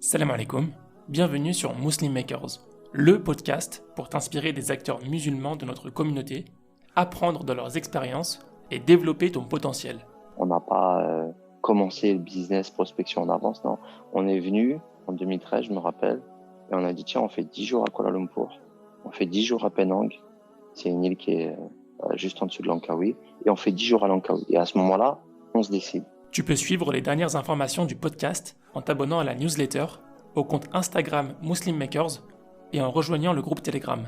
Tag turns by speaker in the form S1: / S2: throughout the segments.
S1: Salam alaikum, bienvenue sur Muslim Makers, le podcast pour t'inspirer des acteurs musulmans de notre communauté, apprendre de leurs expériences et développer ton potentiel.
S2: On n'a pas commencé le business prospection en avance, non. On est venu en 2013, je me rappelle, et on a dit tiens, on fait 10 jours à Kuala Lumpur, on fait 10 jours à Penang, c'est une île qui est juste en dessous de Langkawi, et on fait 10 jours à Langkawi. Et à ce moment-là, on se décide.
S1: Tu peux suivre les dernières informations du podcast en t'abonnant à la newsletter, au compte Instagram Muslim Makers et en rejoignant le groupe Telegram.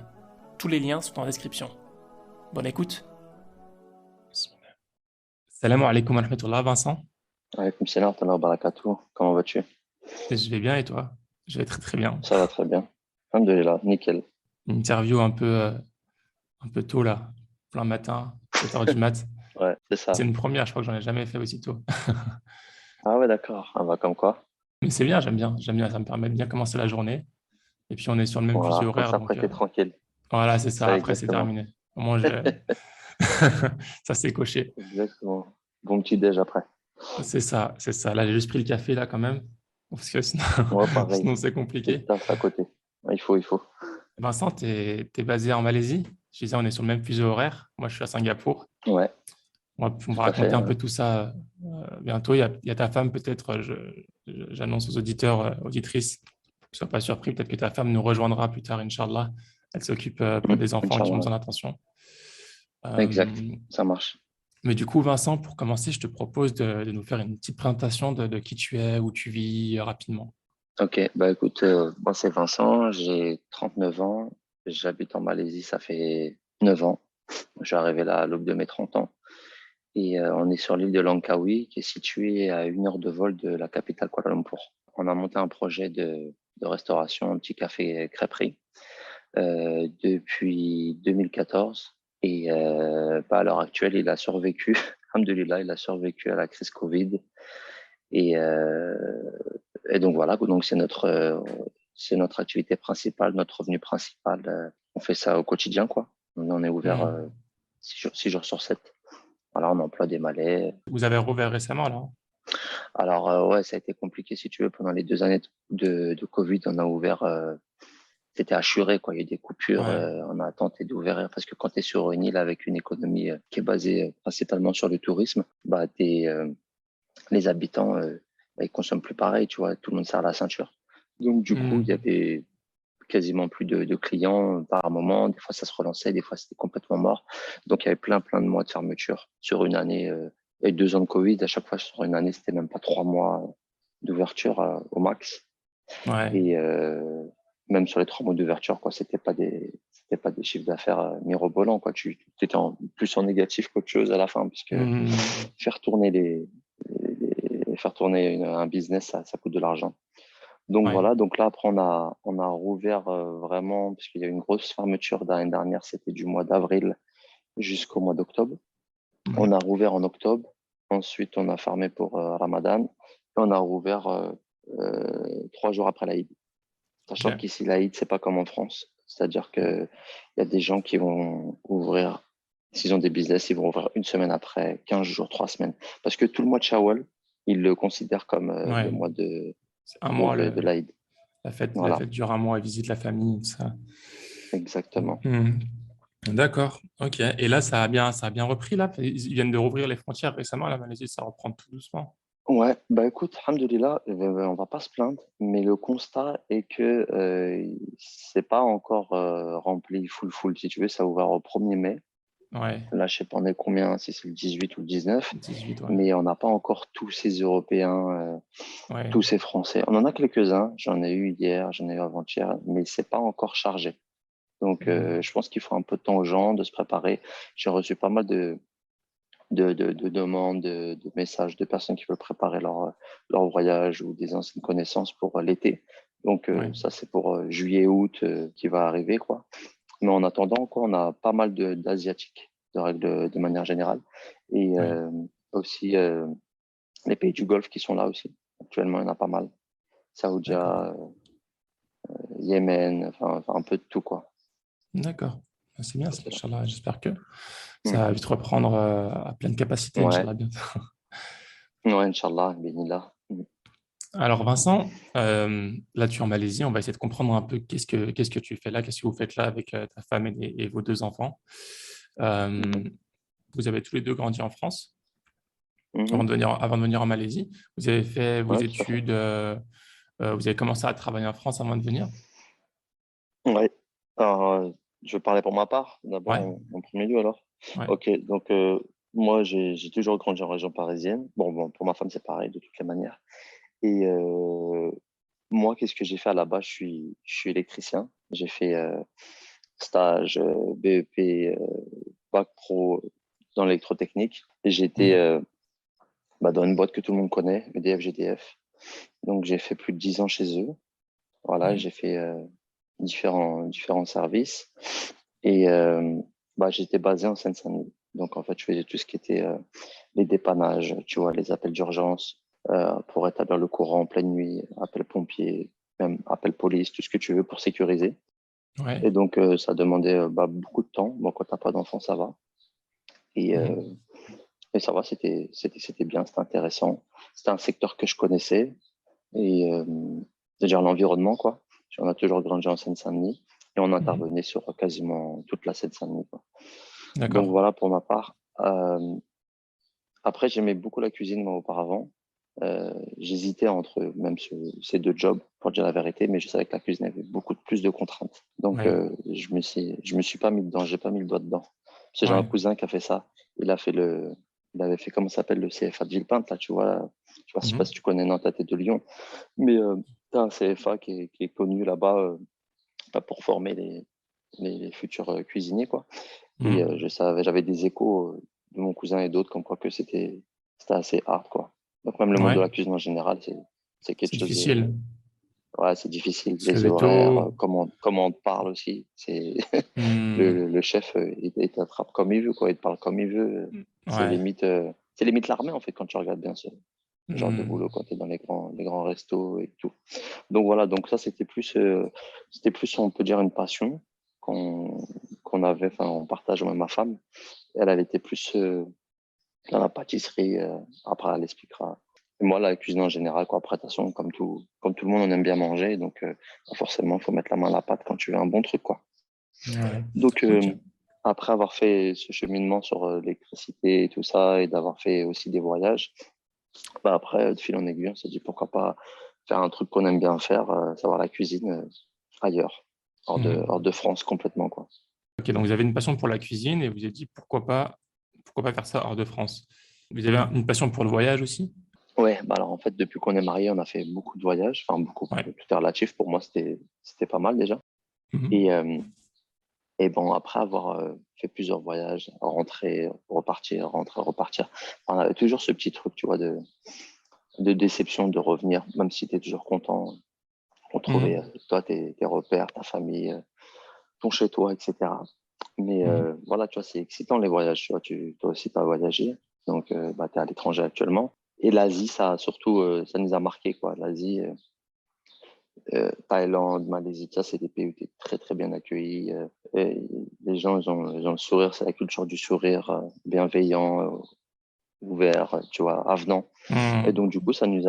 S1: Tous les liens sont en description. Bonne écoute. Salam alaikum wa rahmatullah, Vincent.
S2: Alaykoum salam wa rahmatullahi wa barakatuh. Comment vas-tu?
S1: Je vais bien et toi? Je vais très très bien.
S2: Ça va très bien. Alhamdulillah, nickel.
S1: Une interview un peu tôt là, plein matin, 7h du mat.
S2: Ouais, c'est ça.
S1: C'est une première, je crois que j'en ai jamais fait aussitôt.
S2: Ah ouais, d'accord. Ah bah comme quoi.
S1: Mais c'est bien, j'aime bien, ça me permet de bien commencer la journée. Et puis on est sur le même fuseau
S2: Voilà, comme
S1: horaire,
S2: ça,
S1: donc
S2: après, t'es tranquille.
S1: voilà, c'est ça,
S2: Ça,
S1: après c'est
S2: exactement.
S1: terminé. Au moins, ça c'est coché.
S2: Exactement. Bon petit déj après.
S1: C'est ça. Là, j'ai juste pris le café là quand même, parce que sinon,
S2: Ouais, pareil.
S1: sinon c'est
S2: Et le
S1: compliqué.
S2: taf à côté. Ouais, il faut.
S1: Vincent, t'es basé en Malaisie? Je disais, on est sur le même fuseau horaire. Moi, je suis à Singapour.
S2: Ouais,
S1: On va
S2: tout à fait.
S1: raconter un peu tout ça bientôt. Il y a ta femme, peut-être, j'annonce aux auditeurs, auditrices, ne sois pas surpris, peut-être que ta femme nous rejoindra plus tard, Inch'Allah. Elle s'occupe des enfants qui ont
S2: Inch'Allah.
S1: besoin d'attention.
S2: Exact,
S1: Euh,
S2: ça marche.
S1: mais du coup, Vincent, pour commencer, je te propose de nous faire une petite présentation de qui tu es, où tu vis, rapidement.
S2: Ok, bah écoute, moi c'est Vincent, j'ai 39 ans, j'habite en Malaisie, ça fait 9 ans. Je suis arrivé là à l'aube de mes 30 ans. Et on est sur l'île de Langkawi, qui est située à 1 heure de vol de la capitale Kuala Lumpur. On a monté un projet de restauration, un petit café crêperie, depuis 2014. Et à l'heure actuelle, il a survécu, alhamdoulilah, il a survécu à la crise Covid. Et, euh, et donc voilà, donc c'est notre activité principale, notre revenu principal. On fait ça au quotidien, quoi. On en est ouvert
S1: Hmm.
S2: 6 jours sur 7. Voilà, on emploie des Malais.
S1: Vous avez rouvert récemment, là?
S2: Alors ouais, ça a été compliqué si tu veux pendant les 2 années de Covid. On a ouvert, c'était assuré quoi. Il y a eu des coupures.
S1: Ouais.
S2: On a tenté d'ouvrir parce que quand tu es sur une île avec une économie qui est basée principalement sur le tourisme, bah les habitants ils consomment plus pareil, tu vois. Tout le monde serre la ceinture. Donc du coup, il y
S1: Hmm.
S2: avait quasiment plus de clients par moment. Des fois, ça se relançait, des fois, c'était complètement mort. Donc, il y avait plein de mois de fermeture sur une année et 2 ans de Covid. À chaque fois, sur une année, c'était même pas 3 mois d'ouverture au max.
S1: Ouais.
S2: Et même sur les 3 mois d'ouverture, quoi, c'était pas des chiffres d'affaires mirobolants, quoi. Tu étais plus en négatif qu'autre chose à la fin, puisque
S1: Hmm.
S2: faire tourner faire tourner un business, ça coûte de l'argent. Donc
S1: Ouais.
S2: voilà, donc là après on a rouvert vraiment parce qu'il y a eu une grosse fermeture l'année dernière, c'était du mois d'avril jusqu'au mois d'octobre. On
S1: Hmm.
S2: a rouvert en octobre, ensuite on a fermé pour Ramadan et on a rouvert 3 jours après l'Aïd. Sachant
S1: Ok.
S2: qu'ici l'Aïd c'est pas comme en France, c'est-à-dire que il y a des gens qui vont ouvrir, s'ils ont des business, ils vont ouvrir une semaine après, 15 jours, 3 semaines, parce que tout le mois de Shawwal ils le considèrent comme le
S1: Ouais.
S2: mois de
S1: C'est un
S2: donc
S1: mois,
S2: de l'Aïd.
S1: la
S2: Voilà,
S1: fête dure un mois, et visite la famille, tout ça.
S2: exactement.
S1: Hmm. D'accord. Ok. Et là, ça a bien repris, là? Ils viennent de rouvrir les frontières récemment, la Malaisie, ça reprend tout doucement.
S2: Ouais, bah écoute, alhamdoulilah, on va pas se plaindre, mais le constat est que c'est pas encore rempli full. Si tu veux, ça a ouvert au 1er mai.
S1: Ouais.
S2: Là, je sais pas on est combien, si c'est le 18 ou le 19,
S1: 18, ouais.
S2: mais on n'a pas encore tous ces Européens,
S1: Ouais.
S2: tous ces Français. On en a quelques-uns, j'en ai eu hier, j'en ai eu avant-hier, mais c'est pas encore chargé. Donc,
S1: Hmm.
S2: je pense qu'il faut un peu de temps aux gens de se préparer. J'ai reçu pas mal de demandes, de messages de personnes qui veulent préparer leur voyage ou des anciennes connaissances pour l'été. Donc
S1: Ouais.
S2: ça, c'est pour juillet, août qui va arriver, quoi. Mais en attendant, quoi, on a pas mal d'Asiatiques, de manière générale. Et
S1: Ouais.
S2: aussi les pays du Golfe qui sont là aussi. Actuellement, il y en a pas mal.
S1: D'accord.
S2: Saoudia, Yémen, enfin, un peu de tout, quoi.
S1: D'accord. C'est bien ça,
S2: C'est ça.
S1: Inch'Allah. J'espère que ça va
S2: Mhm.
S1: vite reprendre à pleine capacité,
S2: Ouais,
S1: Inch'Allah, bientôt.
S2: ouais, Inch'Allah, Bismillah. Mhm.
S1: Alors Vincent, là tu es en Malaisie, on va essayer de comprendre un peu qu'est-ce que tu fais là, qu'est-ce que vous faites là avec ta femme et vos deux enfants.
S2: Mhm.
S1: Euh, Vous avez tous les deux grandi en France
S2: Mhm.
S1: avant de venir en Malaisie. Vous avez fait vos
S2: Ouais, tout à fait.
S1: études, vous avez commencé à travailler en France avant de venir?
S2: Ouais. Alors, je parlais pour ma part, d'abord
S1: Ouais,
S2: en premier lieu alors.
S1: ouais.
S2: Ok, donc moi j'ai toujours grandi en région parisienne. Bon, pour ma femme c'est pareil de toutes les manières. Et moi, qu'est-ce que j'ai fait à la base? Je suis électricien. J'ai fait stage, BEP, bac pro dans l'électrotechnique. Et j'étais
S1: Mhm,
S2: dans une boîte que tout le monde connaît, EDF, GDF. Donc j'ai fait plus de 10 ans chez eux. Voilà,
S1: ouais.
S2: j'ai fait différents services. Et j'étais basé en Seine-Saint-Denis. Donc, en fait, je faisais tout ce qui était les dépannages, tu vois, les appels d'urgence pour établir le courant en pleine nuit, appels pompiers, même appels police, tout ce que tu veux pour sécuriser.
S1: Ouais.
S2: Et donc, ça demandait beaucoup de temps. Bon, quand t'as pas d'enfant, ça va. Et, euh,
S1: Mhm,
S2: et ça va, c'était bien, c'était intéressant. C'était un secteur que je connaissais. Et c'est-à-dire l'environnement, quoi. On a toujours grandi en Seine-Saint-Denis et on
S1: mhm.
S2: intervenait sur quasiment toute la Seine-Saint-Denis, quoi. Donc
S1: D'accord.
S2: voilà pour ma part. Après, j'aimais beaucoup la cuisine, moi, auparavant. J'hésitais entre même ces deux jobs, pour dire la vérité, mais je savais que la cuisine avait beaucoup plus de contraintes. Donc,
S1: Ouais,
S2: je me suis pas mis dedans, j'ai pas mis le doigt dedans. Parce que j'ai un
S1: ouais.
S2: cousin qui a fait ça. Il a fait il avait fait, comment ça s'appelle, le CFA de Villepinte, là, tu vois. Je sais pas si
S1: Mhm,
S2: tu connais Nantes, tête de Lyon. Mais tu as un CFA qui est connu là-bas pour former les futurs cuisiniers, quoi. Et
S1: mhm.
S2: j'avais des échos de mon cousin et d'autres comme quoi que c'était assez hard, quoi. Donc même le monde de
S1: Ouais,
S2: la cuisine en général, c'est quelque
S1: c'est
S2: chose
S1: difficile.
S2: ouais, c'est difficile.
S1: Se
S2: Les
S1: lever
S2: horaires,
S1: tôt.
S2: comment on te parle aussi. C'est
S1: Hmm,
S2: le chef, il t'attrape comme il veut, quoi. Il te parle comme il veut.
S1: ouais.
S2: C'est limite l'armée en fait quand tu regardes bien ce genre de boulot
S1: Hmm,
S2: quand tu es dans les grands restos et tout. Donc voilà, donc ça c'était plus on peut dire une passion qu'on qu'on avait, enfin on partage même ma femme. Elle était plus dans la pâtisserie. Après elle expliquera. Et moi la cuisine en général quoi. Après de toute façon comme tout le monde on aime bien manger donc forcément il faut mettre la main à la pâte quand tu veux un bon truc quoi.
S1: ouais.
S2: Donc
S1: Ok.
S2: après avoir fait ce cheminement sur l'électricité et tout ça et d'avoir fait aussi des voyages. Après, de fil en aiguille, on s'est dit pourquoi pas faire un truc qu'on aime bien faire, savoir la cuisine ailleurs, hors
S1: Mhm.
S2: de France complètement, quoi.
S1: Ok, donc vous avez une passion pour la cuisine et vous avez dit pourquoi pas faire ça hors de France. Vous avez une passion pour le voyage aussi?
S2: Ouais, alors en fait, depuis qu'on est mariés, on a fait beaucoup de voyages, enfin beaucoup,
S1: Ouais.
S2: tout est relatif. Pour moi, c'était pas mal déjà.
S1: Mhm.
S2: Et, euh, et bon, après avoir fait plusieurs voyages, rentrer, repartir, rentrer, repartir, on avait toujours ce petit truc, tu vois, de déception de revenir, même si tu es toujours content, retrouver
S1: Mhm.
S2: toi, tes repères, ta famille, ton chez-toi, etc. Mais
S1: Mhm.
S2: voilà, tu vois, c'est excitant les voyages. Tu vois, toi aussi, tu as voyagé. Donc, tu es à l'étranger actuellement. Et l'Asie, ça, surtout, ça nous a marqué, quoi. L'Asie, Thaïlande, Malaisie, ça, c'est des pays où tu es très, très bien accueilli. Et les gens, ils ont le sourire, c'est la culture du sourire, bienveillant, ouvert, tu vois, avenant. Et
S1: Mhm.
S2: donc, du coup, ça nous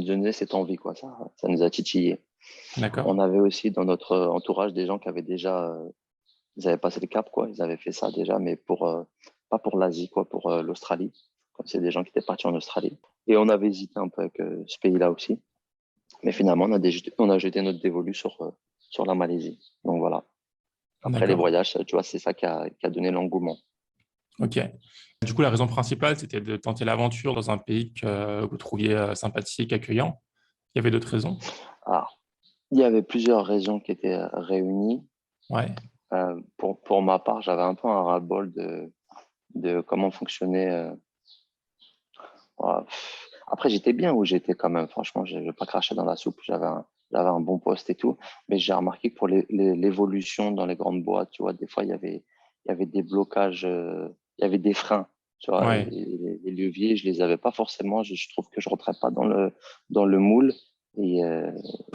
S2: donnait cette envie, quoi. Ça nous a titillé.
S1: D'accord.
S2: On avait aussi dans notre entourage des gens qui avaient déjà ils avaient passé le cap, quoi. Ils avaient fait ça déjà, mais pas pour l'Asie, quoi, pour l'Australie. Comme c'est des gens qui étaient partis en Australie. Et on avait hésité un peu avec ce pays-là aussi. Mais finalement, on a jeté notre dévolu sur la Malaisie. Donc voilà. Après les
S1: D'accord.
S2: voyages, tu vois, c'est ça qui a donné l'engouement.
S1: Ok. Du coup, la raison principale, c'était de tenter l'aventure dans un pays que vous trouviez sympathique, accueillant. Il y avait d'autres raisons?
S2: Alors, il y avait plusieurs raisons qui étaient réunies.
S1: Ouais.
S2: Pour ma part, j'avais un peu un ras-le-bol de comment fonctionnait. Ouais, après, j'étais bien où j'étais quand même. Franchement, je ne vais pas cracher dans la soupe. J'avais un bon poste et tout. Mais j'ai remarqué que pour l'évolution dans les grandes boîtes, tu vois, des fois, il y avait des blocages, il y avait des freins. Tu vois,
S1: Ouais.
S2: les leviers, je les avais pas forcément. Je trouve que je rentrais pas dans le moule et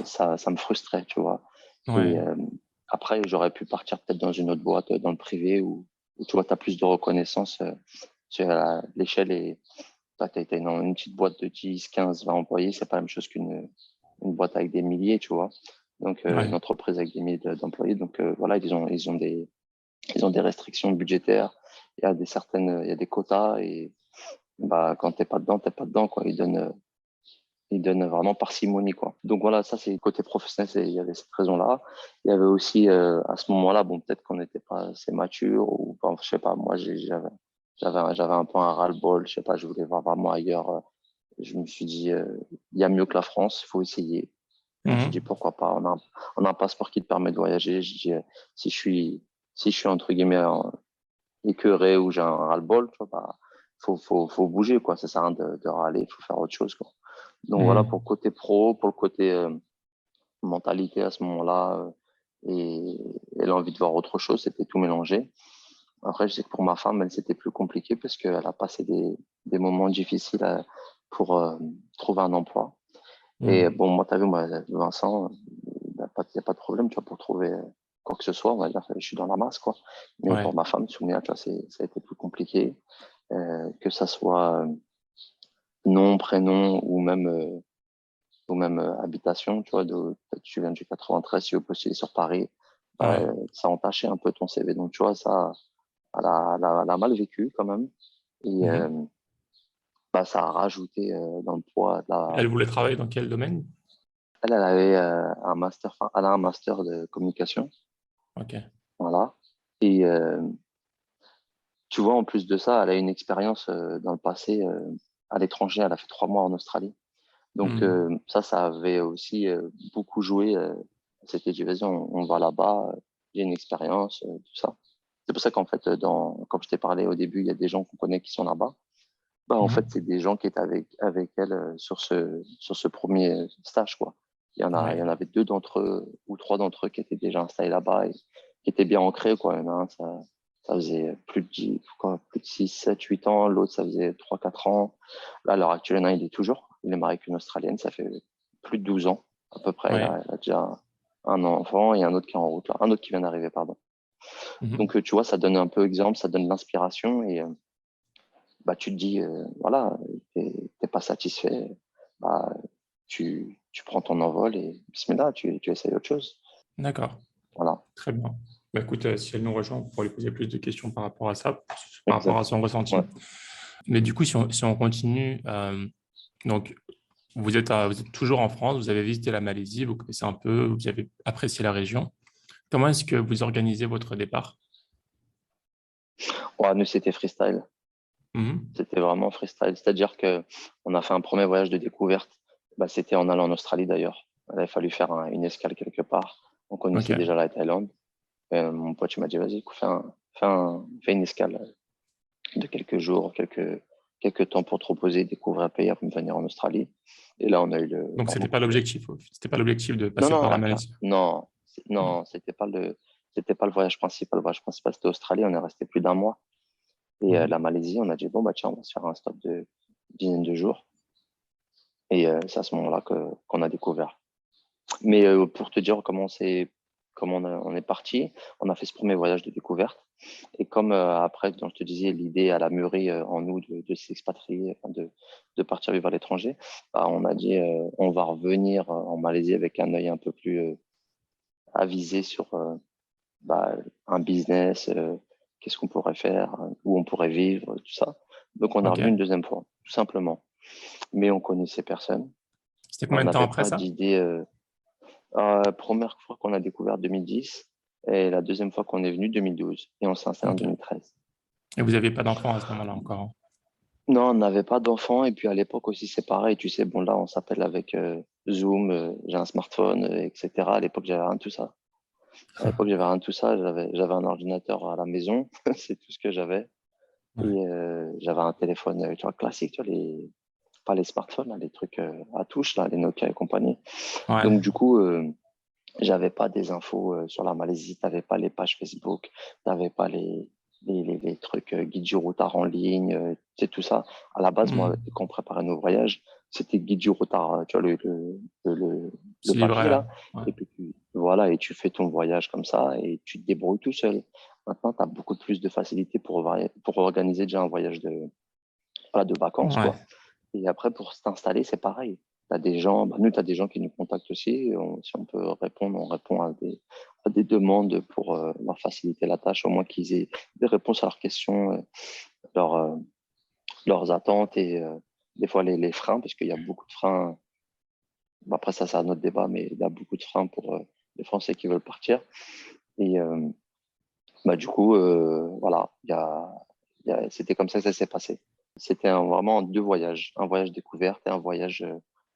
S2: ça me frustrait, tu vois. Et
S1: Ouais.
S2: après, j'aurais pu partir peut-être dans une autre boîte, dans le privé, où tu vois, tu as plus de reconnaissance. L'échelle est tu as une petite boîte de 10, 15, 20 employés, c'est pas la même chose qu'une une boîte avec des milliers, tu vois. Donc, une
S1: Ouais.
S2: entreprise avec des milliers d'employés. Donc, voilà, ils ont des restrictions budgétaires. Il y a des quotas et bah, quand t'es pas dedans, quoi. Ils donnent vraiment parcimonie, quoi. Donc voilà, ça, c'est côté professionnel, il y avait cette raison-là. Il y avait aussi, à ce moment-là, bon, peut-être qu'on n'était pas assez mature ou, bon, je sais pas, moi, j'avais un peu un ras-le-bol, je sais pas, je voulais voir vraiment ailleurs. Je me suis dit, il y a mieux que la France, il faut essayer. Je me suis dit,
S1: Mhm.
S2: pourquoi pas, on a un passeport qui te permet de voyager. Je dis, si je suis, si je suis entre guillemets écœuré ou j'ai un ras-le-bol, tu vois, bah, faut bouger, quoi. Ça sert à rien de râler, il faut faire autre chose, quoi. Donc voilà, pour
S1: Mhm.
S2: le côté pro, pour le côté mentalité à ce moment-là, et l'envie de voir autre chose, c'était tout mélangé. Après, je sais que pour ma femme, elle, c'était plus compliqué parce qu'elle a passé des moments difficiles pour trouver un emploi. Et
S1: Mhm.
S2: bon, moi, t'as vu, moi, Vincent, il n'y a pas de problème, tu vois, pour trouver quoi que ce soit, on va dire, je suis dans la masse, quoi. Mais
S1: Ouais.
S2: pour ma femme, Soumia, tu vois, ça a été plus compliqué, que ça soit nom, prénom ou même habitation, tu vois, peut-être tu viens du 93, tu veux postuler sur Paris, bah,
S1: Ouais.
S2: ça entachait un peu ton CV. Donc, tu vois, ça, elle a mal vécu quand même. Et
S1: Mhm.
S2: bah, ça a rajouté dans le poids de la.
S1: Elle voulait travailler dans quel domaine?
S2: Elle avait un master, enfin, elle a un master de communication,
S1: Ok.
S2: voilà. Et tu vois, en plus de ça, elle a une expérience dans le passé à l'étranger. Elle a fait 3 mois en Australie. Donc
S1: Mhm.
S2: ça avait aussi beaucoup joué. Elle s'était dit, vas-y, on va là-bas. J'ai une expérience, tout ça. C'est pour ça qu'en fait, comme je t'ai parlé au début, il y a des gens qu'on connaît qui sont là-bas. Bah, en fait,
S1: Mhm.
S2: c'est des gens qui étaient avec elle sur ce premier stage, quoi. Il y
S1: Ouais.
S2: en avait deux d'entre eux ou trois d'entre eux qui étaient déjà installés là-bas et qui étaient bien ancrés, quoi. Il y en a un, ça faisait plus de 10, quoi, plus de 6, 7, 8 ans. L'autre, ça faisait 3, 4 ans. Là, à l'heure actuelle, il y en a un, il est toujours. Il est marié avec une Australienne. Ça fait plus de 12 ans, à peu près.
S1: Ouais.
S2: Il a déjà un enfant et un autre qui est en route, là. Un autre qui vient d'arriver, pardon.
S1: Mhm.
S2: Donc, tu vois, ça donne un peu exemple, ça donne de l'inspiration et, bah, tu te dis, voilà, t'es pas satisfait, bah, tu prends ton envol et bismillah, tu essayes autre chose.
S1: D'accord.
S2: Voilà,
S1: Très bien. Bah, écoute, si elle nous rejoint, on pourra lui poser plus de questions par rapport à ça, par rapport à
S2: exact.
S1: son
S2: Ouais.
S1: ressenti. Mais du coup, si on continue, donc vous êtes toujours en France, vous avez visité la Malaisie, vous connaissez un peu, vous avez apprécié la région. Comment est-ce que vous organisez votre départ?
S2: Ouais, nous, c'était freestyle.
S1: Mhm.
S2: C'était vraiment freestyle. C'est-à-dire que on a fait un premier voyage de découverte. Bah, c'était en allant en Australie d'ailleurs. Il avait fallu faire une escale quelque part. On
S1: Ok.
S2: connaissait déjà la Thaïlande. Mon pote, il m'a dit, vas-y, fais une escale de quelques jours, quelques temps pour te reposer, découvrir un pays avant de venir en Australie. Et là, on a eu
S1: Donc,
S2: vraiment coup de cœur.
S1: c'était pas l'objectif de
S2: Non,
S1: passer
S2: non,
S1: par la Malaisie.
S2: non,
S1: Mhm.
S2: non, c'était pas le voyage principal. Le voyage principal, c'était Australie. On est resté plus d'un mois. Et la
S1: Mhm.
S2: Malaisie, on a dit, bon, bah, tiens, on va se faire un stop de dizaine de jours. Et c'est à ce moment-là qu'on a découvert. Mais pour te dire comment on est parti, on a fait ce premier voyage de découverte. Et comme après, donc, je te disais, l'idée à la mûri en nous de s'expatrier, enfin, de partir vivre à l'étranger, bah, on a dit, on va revenir en Malaisie avec un œil un peu plus avisé sur bah, un business, qu'est-ce qu'on pourrait faire, où on pourrait vivre, tout ça. Donc on est
S1: Ok.
S2: revenu une deuxième fois, tout simplement. Mais on connaissait personne.
S1: C'était
S2: On
S1: combien de temps
S2: n'avait
S1: après
S2: pas
S1: ça?
S2: d'idée. Première fois qu'on a découvert 2010 et la deuxième fois qu'on est venu 2012 et on s'est installé en
S1: Ok.
S2: 2013.
S1: Et vous n'aviez pas d'enfant à ce moment-là encore, hein?
S2: Non, on n'avait pas d'enfant et puis à l'époque aussi c'est pareil, tu sais, bon là on s'appelle avec Zoom, j'ai un smartphone, etc. À l'époque j'avais rien de tout ça. À l'époque j'avais rien de tout ça, j'avais un ordinateur à la maison, c'est tout ce que j'avais. Et
S1: Ouais.
S2: j'avais un téléphone, tu vois, classique, tu vois, pas les smartphones, là, les trucs à touche, là, les Nokia et compagnie.
S1: Ouais.
S2: Donc du coup, j'avais pas des infos sur la Malaisie, t'avais pas les pages Facebook, t'avais pas les trucs guide du routard en ligne, c'est tout ça. À la base, moi,
S1: Mhm.
S2: quand on préparait nos voyages, c'était guide du routard, tu vois, le
S1: C'est
S2: papier
S1: livré.
S2: là.
S1: Ouais.
S2: Et puis, voilà, et tu fais ton voyage comme ça et tu te débrouilles tout seul. Maintenant, tu as beaucoup plus de facilité pour organiser déjà voilà, de vacances,
S3: Ouais.
S2: quoi. Et après, pour s'installer, c'est pareil. T'as des gens, nous, tu as des gens qui nous contactent aussi. Si on peut répondre, on répond à des demandes pour leur faciliter la tâche, au moins qu'ils aient des réponses à leurs questions, leurs, euh, leurs attentes et des fois les freins, parce qu'il y a beaucoup de freins. Bon, après, ça, c'est un autre débat, mais il y a beaucoup de freins pour les Français qui veulent partir. Et du coup, voilà, c'était comme ça que ça s'est passé. C'était vraiment deux voyages, un voyage découverte et un voyage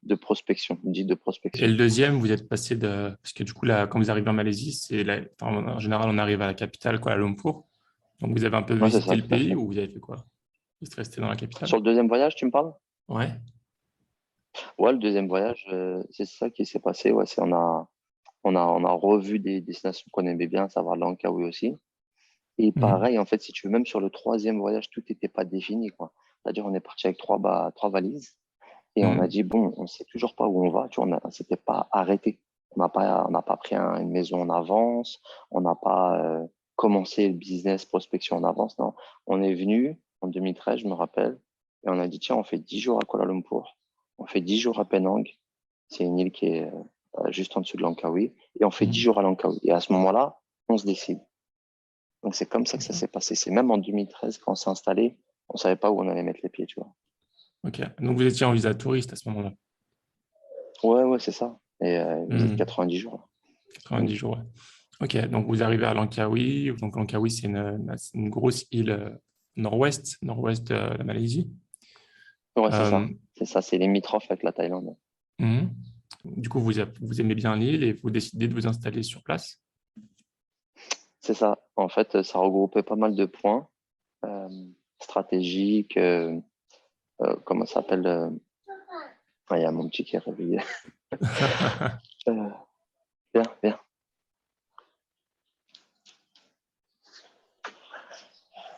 S2: de prospection, dit de
S3: Et
S2: prospection.
S3: le deuxième, vous êtes passé de... Parce que du coup, là, quand vous arrivez en Malaisie, enfin, en général, on arrive à la capitale, Kuala Lumpur. Donc, vous avez un peu
S2: Ouais, c'est
S3: visité
S2: ça,
S3: le
S2: tout à
S3: pays
S2: fait.
S3: ou vous avez fait quoi? Vous êtes resté dans la
S2: Sur
S3: capitale?
S2: le deuxième voyage, tu me parles?
S3: Ouais.
S2: Ouais, le deuxième voyage, c'est ça qui s'est passé. Ouais, on a revu des destinations qu'on aimait bien, à savoir Langkawi aussi. Et
S3: Mhm.
S2: pareil, en fait, si tu veux, même sur le troisième voyage, tout n'était pas défini, quoi. C'est-à-dire, on est parti avec trois valises et on a
S3: Mhm.
S2: dit, bon, on sait toujours pas où on va. Tu vois, on s'était pas arrêté. On n'a pas pris une maison en avance. On n'a pas commencé le business prospection en avance. Non, on est venu en 2013, je me rappelle, et on a dit, tiens, on fait 10 jours à Kuala Lumpur. On fait 10 jours à Penang. C'est une île qui est juste en dessous de Langkawi. Et on fait 10
S3: Mhm.
S2: jours à Langkawi. Et à ce moment-là, on se décide. Donc, c'est comme ça que ça
S3: Ok.
S2: s'est passé. C'est même en 2013, quand on s'est installé, on savait pas où on allait mettre les pieds, tu vois.
S3: Ok. Donc, vous étiez en visa touriste à ce moment-là.
S2: Ouais, ouais, c'est ça. Et vous êtes
S3: Mhm.
S2: 90 jours. Mm.
S3: 90 jours, ouais. Ok, donc vous arrivez à Langkawi. Donc Langkawi, c'est une grosse île nord-ouest de la Malaisie.
S2: Ouais, c'est
S3: Euh,
S2: ça. C'est ça, c'est limitrophe avec la Thaïlande.
S3: mhm. Du coup, vous aimez bien l'île et vous décidez de vous installer sur place.
S2: C'est ça. En fait, ça regroupait pas mal de points euh, stratégiques. Comment ça s'appelle il y a mon petit qui est réveillé. Euh, Viens, viens.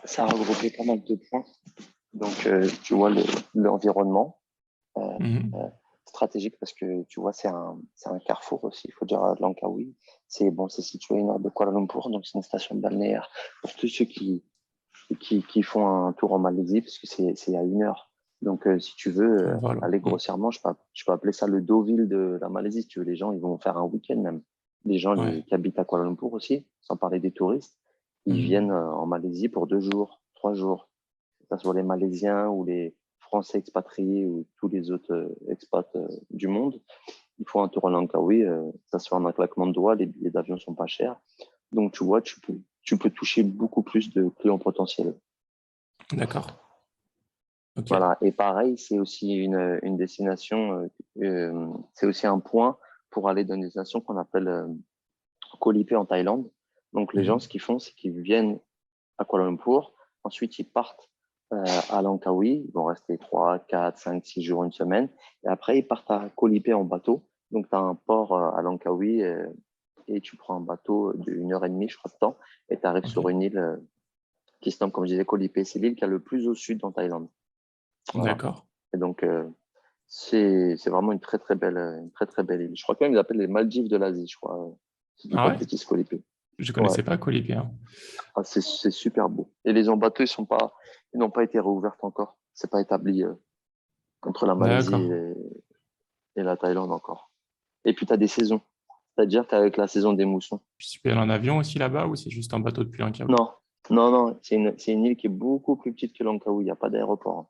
S2: Ça regroupait pas mal de points. Donc, tu vois, l'environnement. euh,
S3: Mhm.
S2: euh, stratégique parce que tu vois, c'est un carrefour aussi. Il faut dire à Langkawi. C'est situé à une heure de Kuala Lumpur, donc c'est une station balnéaire pour tous ceux qui font un tour en Malaisie, parce que c'est à une heure. Donc, si tu veux,
S3: En vol,
S2: aller
S3: ouais.
S2: grossièrement, je peux appeler ça le Deauville de la Malaisie. Si tu veux, les gens, ils vont faire un week-end même. Les gens
S3: Ouais.
S2: qui habitent à Kuala Lumpur aussi, sans parler des touristes, ils viennent
S3: Mhm.
S2: en Malaisie pour 2 jours, 3 jours, que ce soit les Malaisiens ou les Français expatriés ou tous les autres expats du monde. Ils font un tour en Langkawi, ça se fait en un claquement de doigts, les billets d'avion sont pas chers. Donc, tu vois, tu peux toucher beaucoup plus de clients potentiels.
S3: D'accord. Ok.
S2: Voilà. Et pareil, c'est aussi une destination, c'est aussi un point pour aller dans une destination qu'on appelle Koh Lipe en Thaïlande. Donc, les gens, ce
S3: Mhm.
S2: qu'ils font, c'est qu'ils viennent à Kuala Lumpur. Ensuite, ils partent à Langkawi. Ils vont rester 3, 4, 5, 6 jours, une semaine. Et après, ils partent à Koh Lipe en bateau. Donc, tu as un port à Langkawi et tu prends un bateau d'une heure et demie, je crois, de temps. Et tu arrives
S3: Ok.
S2: sur une île qui se nomme, comme je disais, Koh Lipe. C'est l'île qui est le plus au sud en Thaïlande. Voilà.
S3: D'accord.
S2: Et donc, c'est vraiment une très, très belle île. Je crois que même ils l'appellent les Maldives de l'Asie, je crois. Si je dis
S3: Ah
S2: pas de
S3: ouais?
S2: bêtises, Koh Lipe.
S3: Je
S2: Ouais.
S3: connaissais pas Koh Lipe, hein.
S2: Ah, c'est super beau. Et les bateaux, ils n'ont pas été réouverts encore. C'est pas établi entre la Malaisie
S3: D'accord.
S2: et la Thaïlande encore. Et puis, tu as des saisons. C'est-à-dire qu'avec la saison des moussons.
S3: Puis tu peux aller en avion aussi là-bas ou c'est juste un bateau depuis Langkawi?
S2: Non, non, non. C'est une île qui est beaucoup plus petite que Langkawi. Il n'y a pas d'aéroport, hein.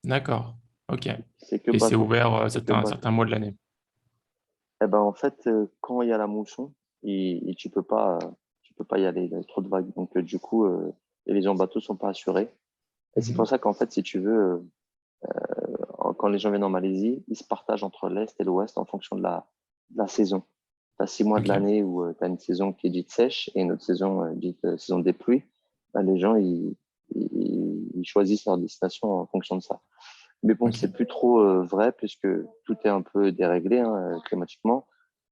S3: D'accord. Ok.
S2: C'est que
S3: Et c'est
S2: bateau.
S3: ouvert
S2: C'est que
S3: certains
S2: bateau.
S3: mois de l'année.
S2: Eh ben, en fait, quand il y a la mousson, tu peux pas y aller. Il y a trop de vagues. Donc, du coup, et les gens bateaux sont pas assurés. Et c'est pour
S3: Mhm.
S2: ça qu'en fait, si tu veux, quand les gens viennent en Malaisie, ils se partagent entre l'Est et l'Ouest en fonction de la saison. Tu as 6 mois de
S3: Ok.
S2: l'année où tu as une saison qui est dite sèche et une autre saison dite saison des pluies. Ben, les gens, ils choisissent leur destination en fonction de ça. Mais bon,
S3: Ok.
S2: c'est plus trop vrai puisque tout est un peu déréglé climatiquement.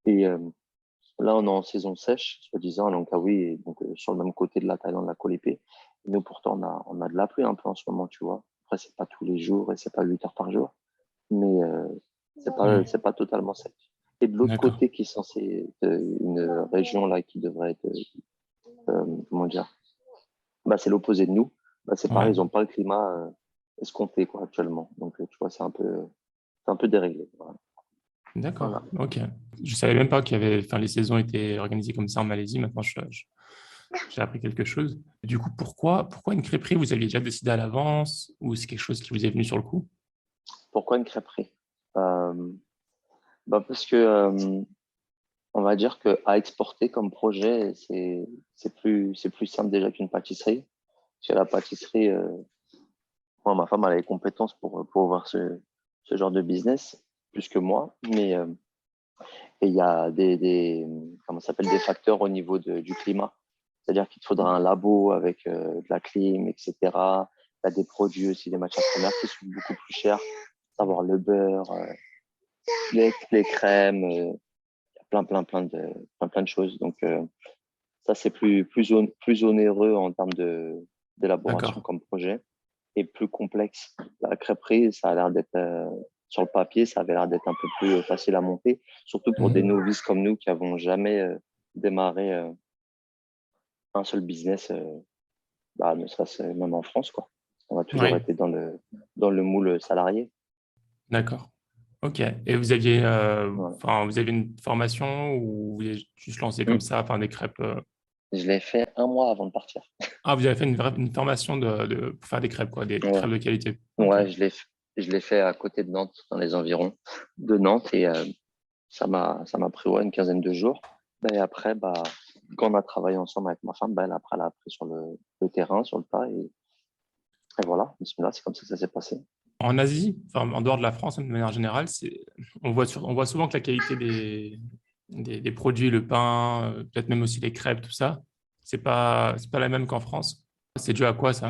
S2: Et là, on est en saison sèche, soi-disant, à Langkawi, et donc sur le même côté de la Thaïlande, la Koh Lipe. Et nous, pourtant, on a de la pluie un peu en ce moment, tu vois. Après, c'est pas tous les jours et c'est pas 8 heures par jour, mais c'est pas,
S3: Mhm.
S2: c'est pas totalement sec. Et de l'autre
S3: D'accord.
S2: côté, qui est censé être une région là qui devrait être, comment dire, bah, c'est l'opposé de nous. Bah, c'est pareil,
S3: Ouais.
S2: ils n'ont pas le climat. escompté quoi, actuellement. Donc, tu vois, c'est un peu déréglé. Voilà.
S3: D'accord,
S2: Voilà.
S3: ok. Je savais même pas qu'il y avait, enfin, les saisons étaient organisées comme ça en Malaisie. Maintenant, j'ai appris quelque chose. Du coup, pourquoi une crêperie? Vous aviez déjà décidé à l'avance ou c'est quelque chose qui vous est venu sur le coup?
S2: Pourquoi une crêperie? Euh, Parce que on va dire que à exporter comme projet, c'est plus simple déjà qu'une pâtisserie. Chez la pâtisserie, moi, ma femme elle a les compétences pour voir ce genre de business plus que moi, mais et il y a comment ça s'appelle, des facteurs au niveau du climat. C'est-à-dire qu'il te faudra un labo avec de la clim, etc. Il y a des produits aussi, des matières premières qui sont beaucoup plus chères, savoir le beurre, les crèmes, plein de choses. Donc, ça, c'est plus onéreux en termes d'élaboration
S3: D'accord.
S2: comme projet et plus complexe. La crêperie, ça a l'air d'être, sur le papier, ça avait l'air d'être un peu plus facile à monter, surtout pour des
S3: Mhm.
S2: novices comme nous qui avons jamais démarré un seul business, ne serait-ce même en France, quoi. On a toujours
S3: Ouais,
S2: été dans le moule salarié.
S3: d'accord. Ok. Et
S2: Voilà.
S3: vous aviez une formation ou vous avez juste lancé comme
S2: Mm.
S3: ça, enfin des crêpes?
S2: Je l'ai fait un mois avant de partir.
S3: Ah, vous avez fait une formation pour faire des crêpes, quoi, des
S2: Ouais.
S3: crêpes de qualité. Ok.
S2: Ouais, je l'ai fait à côté de Nantes, dans les environs de Nantes, et ça m'a pris ouais, une quinzaine de jours. Et après, quand on a travaillé ensemble avec ma femme, elle a appris sur le terrain, sur le tas, et voilà. Bismillah, c'est comme ça que ça s'est passé.
S3: En Asie, enfin, en dehors de la France, de manière générale, on voit souvent que la qualité des produits, le pain, peut-être même aussi les crêpes, tout ça, c'est pas la même qu'en France. C'est dû à quoi, ça?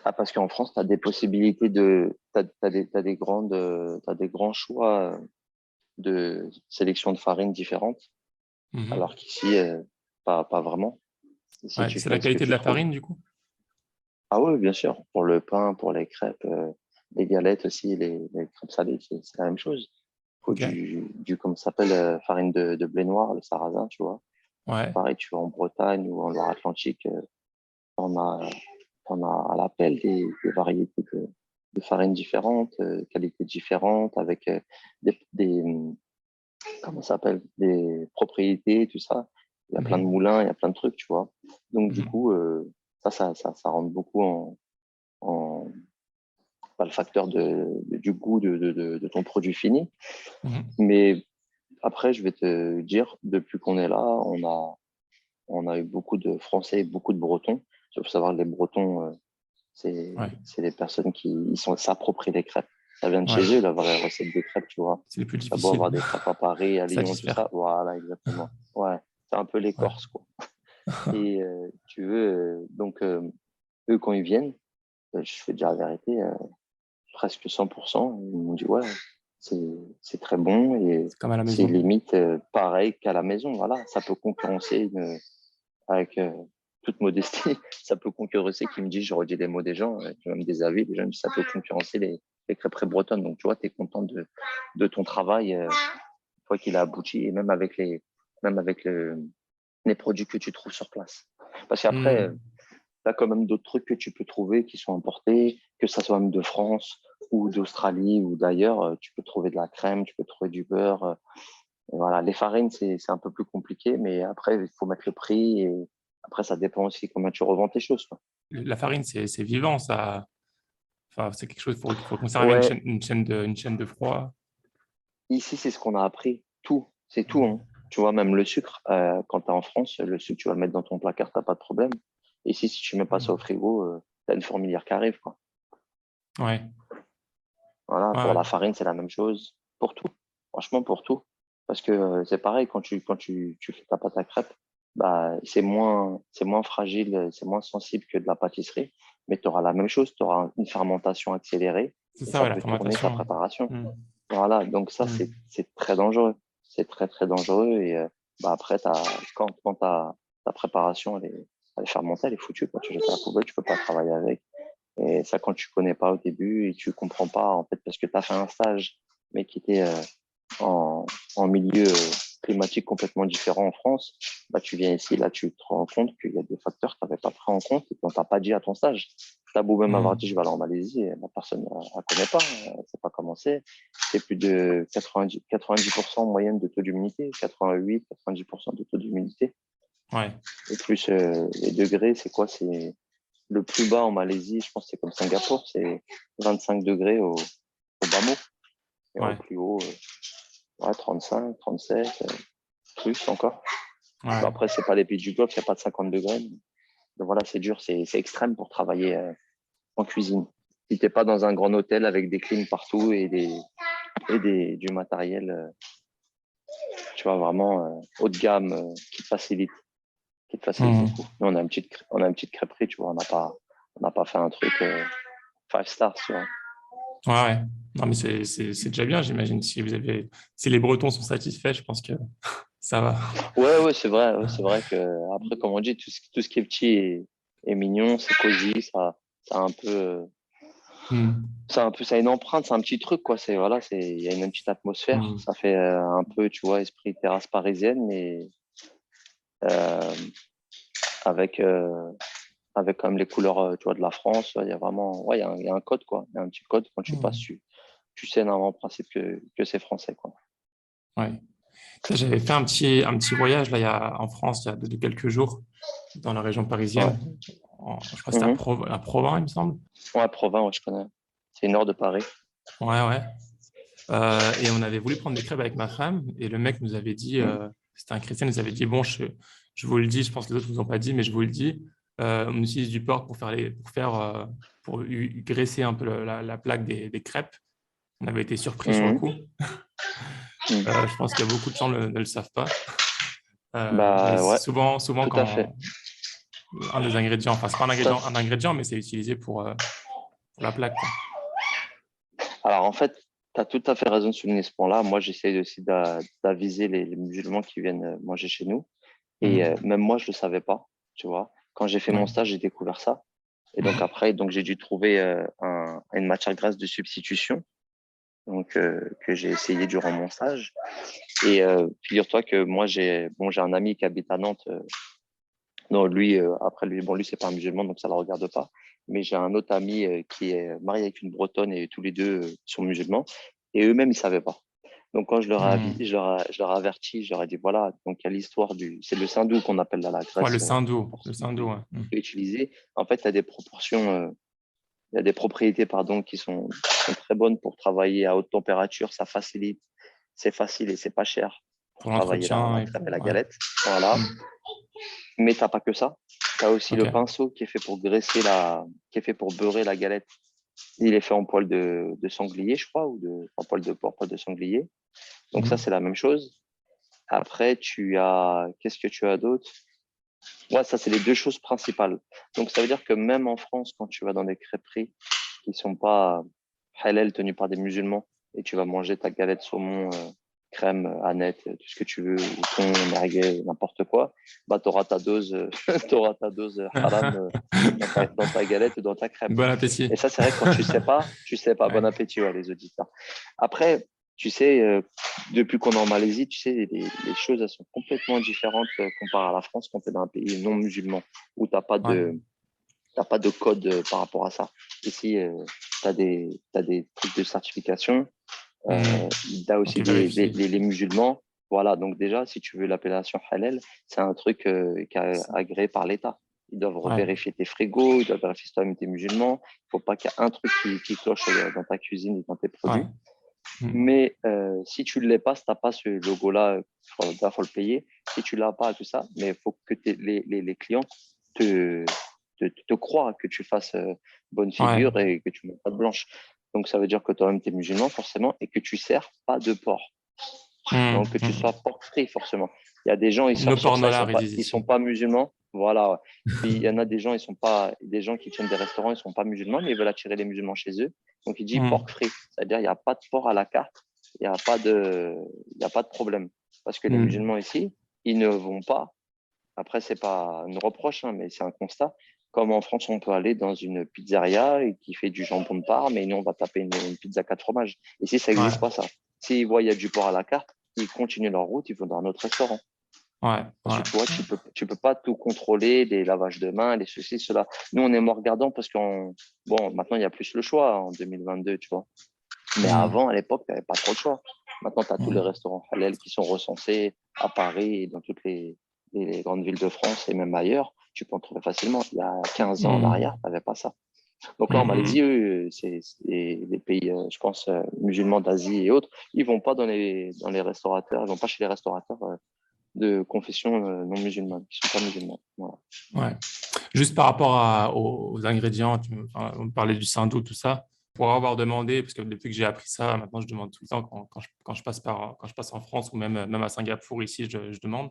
S2: Ah, parce qu'en France, tu as des possibilités t'as des grands choix de sélection de farines différentes,
S3: Mhm.
S2: alors qu'ici, pas vraiment. Ici,
S3: Ouais,
S2: tu
S3: c'est la
S2: fais ce que
S3: qualité de
S2: tu
S3: la
S2: trouves.
S3: farine, du coup?
S2: Ah oui, bien sûr. Pour le pain, pour les crêpes, les galettes aussi, les crêpes salées, c'est la même chose. Il faut
S3: Ok.
S2: comme ça s'appelle, farine de blé noir, le sarrasin, tu vois.
S3: Ouais.
S2: Pareil, tu vas en Bretagne ou en Loire-Atlantique, on a, on a à l'appel des variétés de farines différentes, qualités différentes, avec comment ça s'appelle, des propriétés, tout ça. Il y a plein de
S3: Mhm.
S2: moulins, il y a plein de trucs, tu vois. Donc, du
S3: Mhm.
S2: coup, ça rentre beaucoup en pas le facteur du goût de ton produit fini.
S3: Mhm.
S2: Mais après, je vais te dire, depuis qu'on est là, on a eu beaucoup de Français et beaucoup de Bretons. Il faut savoir que les Bretons,
S3: Ouais.
S2: c'est des personnes qui s'approprient les crêpes. Ça vient de
S3: Ouais.
S2: chez eux, la vraie recette des crêpes, tu vois.
S3: C'est les plus
S2: T'as beau
S3: difficiles.
S2: avoir des crêpes à Paris, à Lyon, tout
S3: Satisfaire.
S2: ça. Voilà, exactement. Ouais, c'est un peu les
S3: Ouais.
S2: Corses, quoi. Et tu veux, eux, quand ils viennent, je vais dire la vérité, presque 100%, ils m'ont dit, ouais, c'est, c'est très bon et
S3: C'est comme à la
S2: c'est
S3: maison.
S2: limite pareil qu'à la maison. Voilà, ça peut concurrencer avec toute modestie, ça peut concurrencer, qui me dit, je redis les mots des gens, même des avis, des gens me disent, ça peut concurrencer les crêperies bretonnes. Donc, tu vois, tu es content de ton travail, une fois qu'il a abouti, et même avec les produits que tu trouves sur place. Parce qu'après,
S3: Hmm.
S2: tu as quand même d'autres trucs que tu peux trouver qui sont importés, que ça soit même de France ou d'Australie ou d'ailleurs. Tu peux trouver de la crème, tu peux trouver du beurre. Et voilà, les farines, c'est un peu plus compliqué, mais après, il faut mettre le prix et après, ça dépend aussi comment tu revends tes choses, quoi.
S3: La farine, c'est vivant, ça. Enfin, c'est quelque chose, il faut conserver
S2: Ouais,
S3: une chaîne de froid.
S2: ici, c'est ce qu'on a appris. Tout, c'est tout, hein.
S3: Mhm.
S2: Tu vois, même le sucre, quand tu es en France, le sucre, tu vas le mettre dans ton placard, t'as pas de problème. Ici, si tu mets pas ça au frigo, tu as une fourmilière qui arrive, quoi.
S3: Ouais,
S2: Voilà,
S3: ouais,
S2: pour
S3: ouais.
S2: la farine, c'est la même chose. Pour tout. Franchement, pour tout. Parce que c'est pareil, quand tu fais ta pâte à crêpes, c'est moins fragile, c'est moins sensible que de la pâtisserie. Mais tu auras la même chose, tu auras une fermentation accélérée
S3: C'est
S2: et
S3: ça,
S2: ça
S3: ouais, la
S2: peut tourner ta
S3: fermentation.
S2: préparation.
S3: Hmm.
S2: Voilà, donc ça,
S3: Hmm.
S2: c'est très dangereux. C'est très, très dangereux. Et après, quand ta préparation, elle est fermentée, elle est foutue. Quand tu jettes à la poubelle, tu peux pas travailler avec. Et ça, quand tu connais pas au début et tu comprends pas, en fait, parce que tu as fait un stage, mais qui était en, en milieu climatique complètement différent en France, bah, tu viens ici, là, tu te rends compte qu'il y a des facteurs que tu n'avais pas pris en compte et qu'on t'a pas dit à ton stage. T'as beau même avoir
S3: Mhm.
S2: dit, je vais aller en Malaisie, la personne ne connaît pas, elle ne sait pas comment c'est. C'est plus de 90% en moyenne de taux d'humidité, 88, 90% de taux d'humidité.
S3: Ouais,
S2: Et plus les degrés, c'est quoi? C'est le plus bas en Malaisie, je pense que c'est comme Singapour, c'est 25 degrés au bas mot. Et au
S3: ouais,
S2: plus haut, ouais, 35, 37, plus encore. Bon,
S3: ouais.
S2: après, c'est pas les pays du Golfe, il n'y a pas de 50 degrés. Donc voilà, c'est dur, c'est extrême pour travailler en cuisine. Si t'es pas dans un grand hôtel avec des clims partout du matériel, tu vois, vraiment haut de gamme qui te facilite
S3: Mhm.
S2: beaucoup. Nous, on a une petite crêperie, tu vois, on n'a pas fait un truc five stars, tu vois.
S3: Ouais, ouais. Non, mais c'est déjà bien, j'imagine. Si les Bretons sont satisfaits, je pense que ça va.
S2: Ouais, c'est vrai que après, comme on dit, tout ce qui est petit est mignon, c'est cosy, ça a un peu,
S3: Mhm.
S2: ça a une empreinte, c'est un petit truc, quoi. Il y a une petite atmosphère.
S3: Mhm.
S2: Ça fait un peu, tu vois, esprit terrasse parisienne, mais euh, avec, avec quand même les couleurs, tu vois, de la France. Il y a vraiment, ouais, il y a un code, quoi. Il y a un petit code. Quand tu passes,
S3: Mhm.
S2: tu sais normalement en principe que c'est français, quoi.
S3: Ouais. Ça, j'avais fait un petit voyage là, en France il y a de quelques jours dans la région
S2: Ouais.
S3: parisienne. Je crois que c'était
S2: Mhm.
S3: À Provins, il me semble.
S2: Ouais, Provins, ouais, je connais. C'est nord de Paris.
S3: Ouais, ouais. Et on avait voulu prendre des crêpes avec ma femme et le mec nous avait dit,
S2: Mhm.
S3: c'était un chrétien, nous avait dit, bon, je vous le dis, je pense que les autres ne vous ont pas dit, mais je vous le dis, on utilise du porc pour graisser un peu la plaque des crêpes. On avait été surpris sur le
S2: Mhm.
S3: coup.
S2: Mhm.
S3: Je pense qu'il y a beaucoup de gens ne le savent pas. Mais
S2: Bah ouais,
S3: souvent
S2: tout à fait.
S3: quand un des ingrédients, enfin, c'est pas
S2: Tout à fait.
S3: un ingrédient, mais c'est utilisé pour la plaque, quoi.
S2: Alors en fait, tu as tout à fait raison de souligner ce point-là. Moi, j'essaye aussi d'aviser les musulmans qui viennent manger chez nous. Et
S3: Mhm.
S2: même moi, je le savais pas, tu vois. Quand j'ai fait
S3: Ouais.
S2: mon stage, j'ai découvert ça. Et donc
S3: Mhm.
S2: après, donc j'ai dû trouver une matière grasse de substitution, donc que j'ai essayé durant mon stage. Et figure-toi que moi, j'ai un ami qui habite à Nantes. Non, lui, après lui, bon, lui, c'est pas un musulman, donc ça le regarde pas. Mais j'ai un autre ami qui est marié avec une Bretonne et tous les deux sont musulmans. Et eux-mêmes, ils savaient pas. Donc, quand
S3: Mhm.
S2: je leur ai averti, je leur ai dit, voilà, donc il y a l'histoire c'est le saindoux qu'on appelle là, la
S3: Ouais,
S2: graisse
S3: le Sindou, ouais. Mhm.
S2: utilisée. En fait, il y a des proportions, il y a des propriétés, pardon, qui sont très bonnes pour travailler à haute température. Ça facilite, c'est facile et c'est pas cher pour
S3: Pour
S2: travailler
S3: l'entretien
S2: la
S3: et
S2: crêpe et
S3: pour,
S2: la
S3: ouais.
S2: galette. Voilà.
S3: Mhm.
S2: Mais t'as pas que ça. Tu as aussi
S3: Ok.
S2: le pinceau qui est fait pour qui est fait pour beurrer la galette. Il est fait en poil de sanglier, je crois, en poil de porc, poil de sanglier. Donc ça,
S3: Mhm.
S2: c'est la même chose. Après, qu'est-ce que tu as d'autre? Ouais, ça, c'est les deux choses principales. Donc ça veut dire que même en France, quand tu vas dans des crêperies qui sont pas halal tenues par des musulmans et tu vas manger ta galette saumon, crème, aneth, tout ce que tu veux, ou thon, merguez, n'importe quoi, bah, tu auras ta dose, t'auras ta dose haram dans ta galette ou dans ta crêpe.
S3: Bon
S2: Et
S3: appétit.
S2: ça, c'est vrai que quand tu sais pas.
S3: Ouais.
S2: Bon appétit, ouais, les auditeurs. Après, tu sais, depuis qu'on est en Malaisie, tu sais, les choses, elles sont complètement différentes comparé à la France quand tu es dans un pays non musulman où
S3: Ouais.
S2: t'as pas de code par rapport à ça. Ici, t'as des trucs de certification.
S3: Mhm.
S2: Tu as
S3: On
S2: aussi
S3: te vérifie.
S2: les musulmans. Voilà, donc déjà, si tu veux l'appellation halal, c'est un truc qui est agréé par l'État. Ils doivent
S3: Ouais.
S2: vérifier tes frigos, ils doivent vérifier si toi-même t'es musulman. Il faut pas qu'il y ait un truc qui cloche dans ta cuisine et dans tes
S3: Ouais.
S2: produits.
S3: Mhm.
S2: Mais si tu ne l'es pas, si tu n'as pas ce logo-là, il faut le payer. Si tu ne l'as pas, tout ça, mais il faut que les clients te, te croient que tu fasses bonne
S3: Ouais.
S2: figure et que tu ne mets pas de blanche. Donc, ça veut dire que toi-même, tu es musulman, forcément, et que tu ne sers pas de porc. Donc,
S3: Mhm.
S2: que tu sois
S3: Mhm.
S2: pork free, forcément. Il y a des gens, ils
S3: No
S2: surfent sur ça,
S3: pornolar, ils disent
S2: ils sont
S3: ici.
S2: pas musulmans. Voilà. Ouais. Puis, il y en a des gens, ils sont pas, des gens qui tiennent des restaurants, ils sont pas musulmans, mais ils veulent attirer les musulmans chez eux. Donc, il dit pork
S3: Mhm.
S2: free. C'est-à-dire, il n'y a pas de porc à la carte. Il n'y a pas il y a pas de problème. Parce que les
S3: Mhm.
S2: musulmans ici, ils ne vont pas. Après, c'est pas une reproche, hein, mais c'est un constat. Comme en France, on peut aller dans une pizzeria et qui fait du jambon de Parme, mais nous, on va taper une pizza 4 fromages. Ici, ça
S3: Ouais.
S2: n'existe pas, ça. S'ils voient il y a du porc à la carte, ils continuent leur route, ils vont dans un autre restaurant.
S3: Ouais,
S2: Parce
S3: ouais.
S2: que tu vois, tu peux pas tout contrôler, les lavages de mains, les ceci, cela. Nous, on est moins regardants parce bon, maintenant, il y a plus le choix en 2022, tu vois. Mais
S3: Hmm,
S2: avant, à l'époque, tu n'avais pas trop le choix. Maintenant, tu as tous les
S3: hmm,
S2: restaurants halal qui sont recensés à Paris et dans toutes les grandes villes de France et même ailleurs. Tu peux en trouver facilement. Il y a 15 ans en arrière,
S3: hmm,
S2: tu n'avais pas ça. Donc là, en
S3: hmm, hmm.
S2: Malaisie, eux, c'est les pays, je pense, musulmans d'Asie et autres, ils vont pas dans les restaurateurs, ils vont pas chez les restaurateurs de confession non musulmane, qui sont pas musulmans. Voilà.
S3: Ouais. Juste par rapport aux ingrédients, enfin, on parlait du sindou, tout ça. Pour avoir demandé, parce que depuis que j'ai appris ça, maintenant je demande tout le temps quand quand je passe en France ou même à Singapour ici, je demande.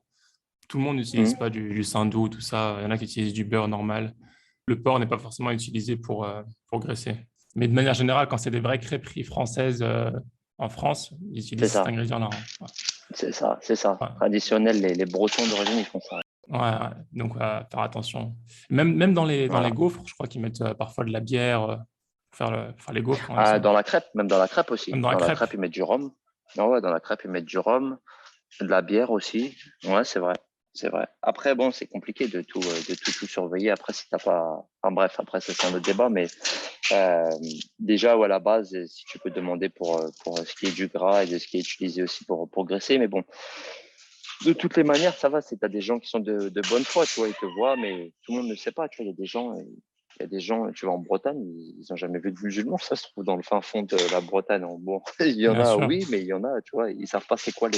S3: Tout le monde n'utilise
S2: Mhm.
S3: pas du sindou, tout ça. Il y en a qui utilisent du beurre normal. Le porc n'est pas forcément utilisé pour graisser. Mais de manière générale, quand c'est des vraies crêperies françaises en France, ils
S2: C'est
S3: utilisent cet
S2: ça,
S3: ingrédient-là, hein.
S2: c'est ça, c'est ça.
S3: Ouais.
S2: Traditionnel, les Bretons d'origine, ils font ça.
S3: Ouais, ouais. Donc, faire attention. Même dans les
S2: Voilà.
S3: gaufres, je crois qu'ils mettent parfois de la bière pour pour faire les gaufres, hein, il me semble.
S2: Dans la crêpe, même dans la crêpe
S3: Même
S2: aussi.
S3: dans la
S2: Dans la
S3: crêpe.
S2: crêpe, ils mettent du rhum. Ah ouais, dans la crêpe, ils mettent du rhum, de la bière aussi. Ouais, c'est vrai. C'est vrai. Après, bon, c'est compliqué tout surveiller. Après, si t'as pas. Enfin, bref, après, ça, c'est un autre débat. Mais euh, déjà, ouais, à la base, si tu peux demander pour ce qui est du gras et de ce qui est utilisé aussi pour graisser. Mais bon, de toutes les manières, ça va. Si tu as des gens qui sont de bonne foi, tu vois, ils te voient, mais tout le monde ne sait pas. Tu vois, il y a des gens, tu vas en Bretagne, ils n'ont jamais vu de musulmans, ça se trouve dans le fin fond de la Bretagne. Bon, il y en
S3: Bien
S2: a,
S3: sûr.
S2: oui, mais il y en a, tu vois, ils savent pas c'est quoi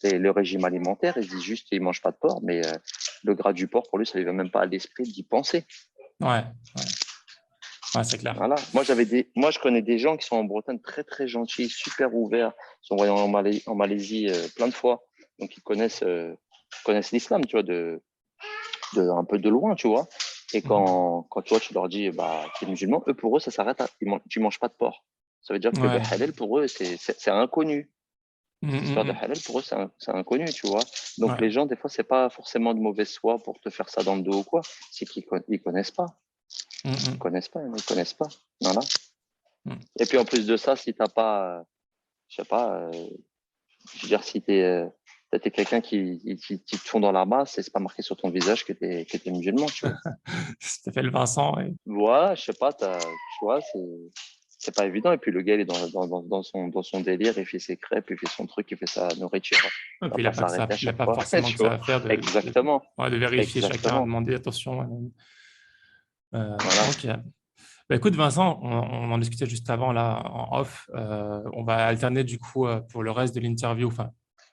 S2: le régime alimentaire. Ils disent juste qu'ils mangent pas de porc, mais le gras du porc, pour lui, ça ne lui va même pas à l'esprit d'y penser.
S3: Ouais, ouais. Ouais, c'est clair.
S2: Voilà. Moi, je connais des gens qui sont en Bretagne très, très gentils, super ouverts. Ils sont voyés en Malaisie plein de fois. Donc, connaissent l'islam, tu vois, un peu de loin, tu vois. Et
S3: Mhm.
S2: quand toi, tu leur dis, bah, tu es musulman, eux, pour eux, ça s'arrête tu manges pas de porc. Ça veut dire que le
S3: Ouais.
S2: halal, pour eux, c'est inconnu.
S3: Mhm,
S2: Cette histoire de
S3: mhm,
S2: halal, pour eux, c'est inconnu, tu vois.
S3: mhm.
S2: Donc,
S3: Ouais.
S2: les gens, des fois, c'est pas forcément de mauvaise foi pour te faire ça dans le dos ou quoi. C'est qu'ils ils connaissent pas. Ils
S3: Mhm,
S2: connaissent pas, ils connaissent pas. Voilà.
S3: mhm.
S2: Et puis, en plus de ça, si t'as pas, je sais pas, je veux dire, si t'es quelqu'un qui te fond dans la masse et c'est pas marqué sur ton visage que t'es musulman, tu vois.
S3: Ça fait le Vincent.
S2: Ouais, je sais pas, tu vois, c'est pas évident. Et puis le gars, il est dans son délire, il fait ses crêpes, il fait son truc, il fait sa nourriture.
S3: Et
S2: Il va
S3: puis,
S2: pas s'arrêter à
S3: il a
S2: chaque
S3: pas
S2: fois,
S3: forcément que
S2: tu
S3: ça
S2: vois.
S3: à faire
S2: Exactement,
S3: ouais, de vérifier chacun,
S2: exactement.
S3: demander attention.
S2: Voilà.
S3: Ok. Bah, écoute, Vincent, on en discutait juste avant, là, en off. On va alterner, du coup, pour le reste de l'interview. Enfin,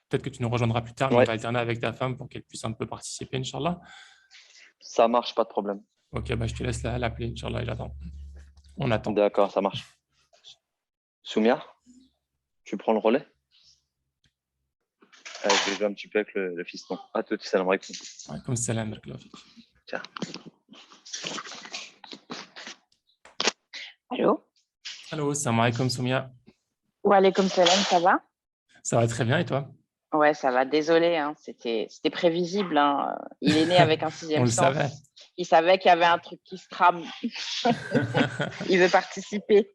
S3: peut-être que tu nous rejoindras plus tard, mais on
S2: Ouais,
S3: va alterner avec ta femme pour qu'elle puisse un peu participer, Inch'Allah.
S2: ça marche, pas de problème.
S3: Ok, bah, je te laisse l'appeler, Inch'Allah, et j'attends. On attend.
S2: D'accord, ça marche. Soumia, tu prends le relais? Je vais jouer un petit peu avec le fiston. À tout, salam alaikum.
S3: Ouais, comme salam, barakallahu fik.
S2: Tiens.
S4: Allô?
S3: Allô, salam alaikum, Soumia.
S4: Wa alaykoum salam, ça va?
S3: Ça va très bien, et toi?
S4: Ouais, ça va. Désolé, hein, c'était prévisible, hein. Il est né avec un
S3: On
S4: sixième
S3: le savait.
S4: sens. Il savait qu'il y avait un truc qui se trame. Il veut participer.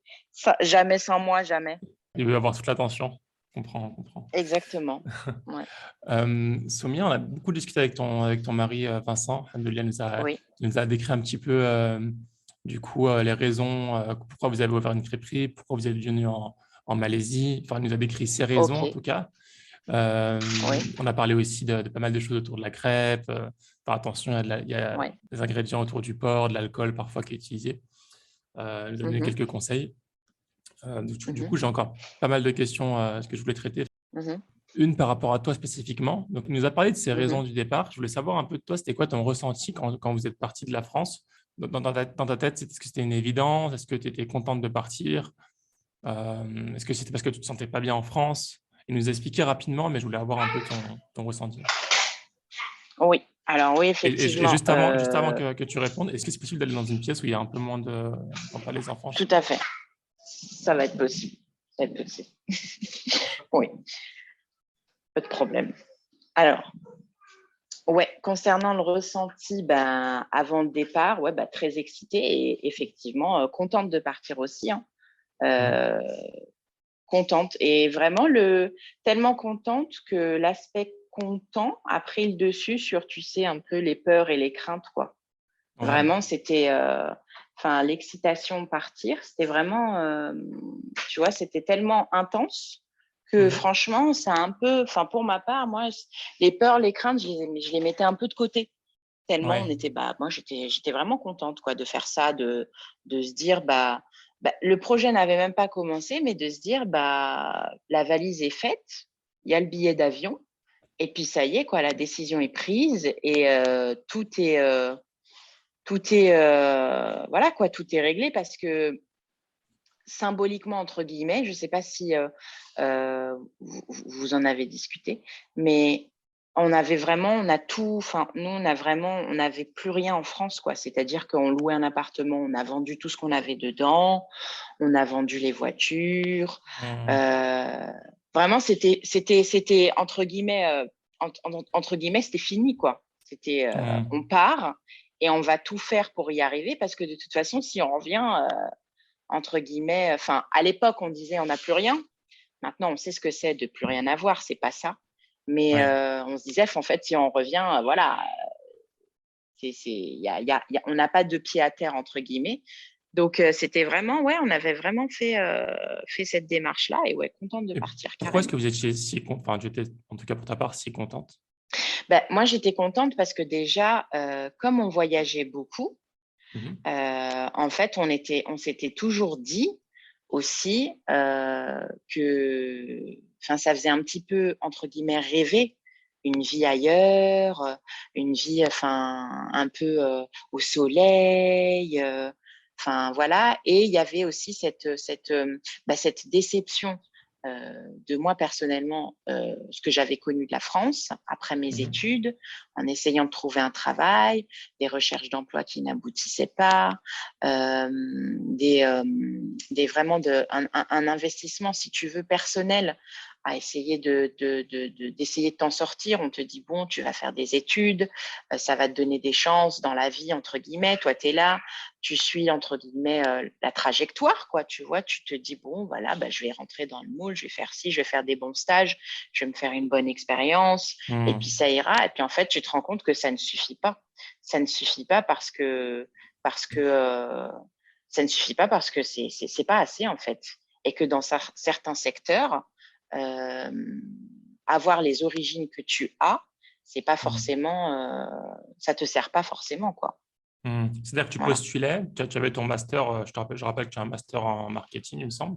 S4: Jamais sans moi, jamais.
S3: Il veut avoir toute l'attention. On comprend, on comprend.
S4: Exactement. Ouais.
S3: Soumia, on a beaucoup discuté avec ton mari Vincent. Alhamdoulilah,
S4: Oui.
S3: il nous a décrit un petit peu du coup les raisons pourquoi vous avez ouvert une crêperie, pourquoi vous êtes venu en Malaisie. Enfin, il nous a décrit ses raisons en
S4: Ok.
S3: tout cas.
S4: Oui.
S3: On a parlé aussi de pas mal de choses autour de la crêpe. Faire attention, il y a
S4: Ouais.
S3: des ingrédients autour du porc, de l'alcool parfois qui est utilisé. Il nous a donné
S4: Mhm,
S3: quelques conseils. Du
S4: mhm,
S3: coup, j'ai encore pas mal de questions que je voulais traiter.
S4: mhm,
S3: Une par rapport à toi spécifiquement. Donc, il nous a parlé de ses
S4: mhm.
S3: raisons du départ. Je voulais savoir un peu de toi, c'était quoi ton ressenti quand vous êtes parti de la France? Dans ta tête, est-ce que c'était une évidence? Est-ce que tu étais contente de partir? Est-ce que c'était parce que tu ne te sentais pas bien en France? Il nous a expliqué rapidement, mais je voulais avoir un peu ton ressenti.
S4: Oui. Alors oui,
S3: Et
S4: effectivement.
S3: juste avant que tu répondes, est-ce que c'est possible d'aller dans une pièce où il y a un peu moins de... quand pas les enfants?
S4: Tout à fait. Ça va être possible. Ça va être possible. Oui. Pas de problème. Alors, ouais, concernant le ressenti, ben, avant le départ, ouais, ben, très excitée et effectivement contente de partir aussi, hein.
S3: Mhm.
S4: Euh, Contente et vraiment tellement contente que l'aspect content a pris le dessus sur, tu sais, un peu les peurs et les craintes, quoi.
S3: Ouais.
S4: Vraiment, c'était l'excitation de partir. C'était vraiment, tu vois, c'était tellement intense que franchement, ça a un peu, pour ma part, moi, les peurs, les craintes, je les mettais un peu de côté. Tellement on
S3: Ouais.
S4: était, moi, j'étais vraiment contente, quoi, de faire ça, de se dire, le projet n'avait même pas commencé, mais de se dire, la valise est faite, il y a le billet d'avion, et puis ça y est, quoi, la décision est prise et voilà, quoi, tout est réglé parce que symboliquement, entre guillemets, je ne sais pas si vous en avez discuté, mais on a tout, nous, on n'avait plus rien en France, quoi. C'est-à-dire qu'on louait un appartement, on a vendu tout ce qu'on avait dedans, on a vendu les voitures. Vraiment, c'était entre guillemets, c'était fini, quoi. C'était, on part et on va tout faire pour y arriver parce que de toute façon, si on revient, entre guillemets, à l'époque, on disait on n'a plus rien. Maintenant, on sait ce que c'est de plus rien avoir, c'est pas ça. Mais
S3: Ouais.
S4: on se disait, en fait, si on revient, voilà, on n'a pas de pied à terre, entre guillemets. Donc, c'était vraiment, ouais, on avait vraiment fait cette démarche-là et ouais, contente de
S3: Et
S4: partir
S3: pourquoi est-ce que
S4: carrément.
S3: vous étiez si enfin, tu étais, en tout cas pour ta part, si contente?
S4: Moi, j'étais contente parce que déjà, comme on voyageait beaucoup,
S3: Mhm.
S4: en fait, on s'était toujours dit aussi que, ça faisait un petit peu, entre guillemets, rêver une vie ailleurs, une vie, un peu au soleil, voilà. Et il y avait aussi cette déception de moi personnellement, ce que j'avais connu de la France après mes
S3: Mhm.
S4: études, en essayant de trouver un travail, des recherches d'emploi qui n'aboutissaient pas, vraiment un investissement, si tu veux, personnel à essayer d'essayer de t'en sortir. On te dit, bon, tu vas faire des études, ça va te donner des chances dans la vie, entre guillemets. Toi, tu es là, tu suis, entre guillemets, la trajectoire, quoi. Tu vois, tu te dis, bon, voilà, je vais rentrer dans le moule, je vais faire ci, je vais faire des bons stages, je vais me faire une bonne expérience, et puis ça ira. Et puis, en fait, tu te rends compte que ça ne suffit pas. Ça ne suffit pas parce que ça ne suffit pas parce que c'est pas assez, en fait. Et que dans certains secteurs, avoir les origines que tu as, c'est pas forcément, ça te sert pas forcément, quoi.
S3: C'est-à-dire que tu
S4: Voilà,
S3: postulais, tu avais ton master, je rappelle que tu as un master en marketing, il me semble,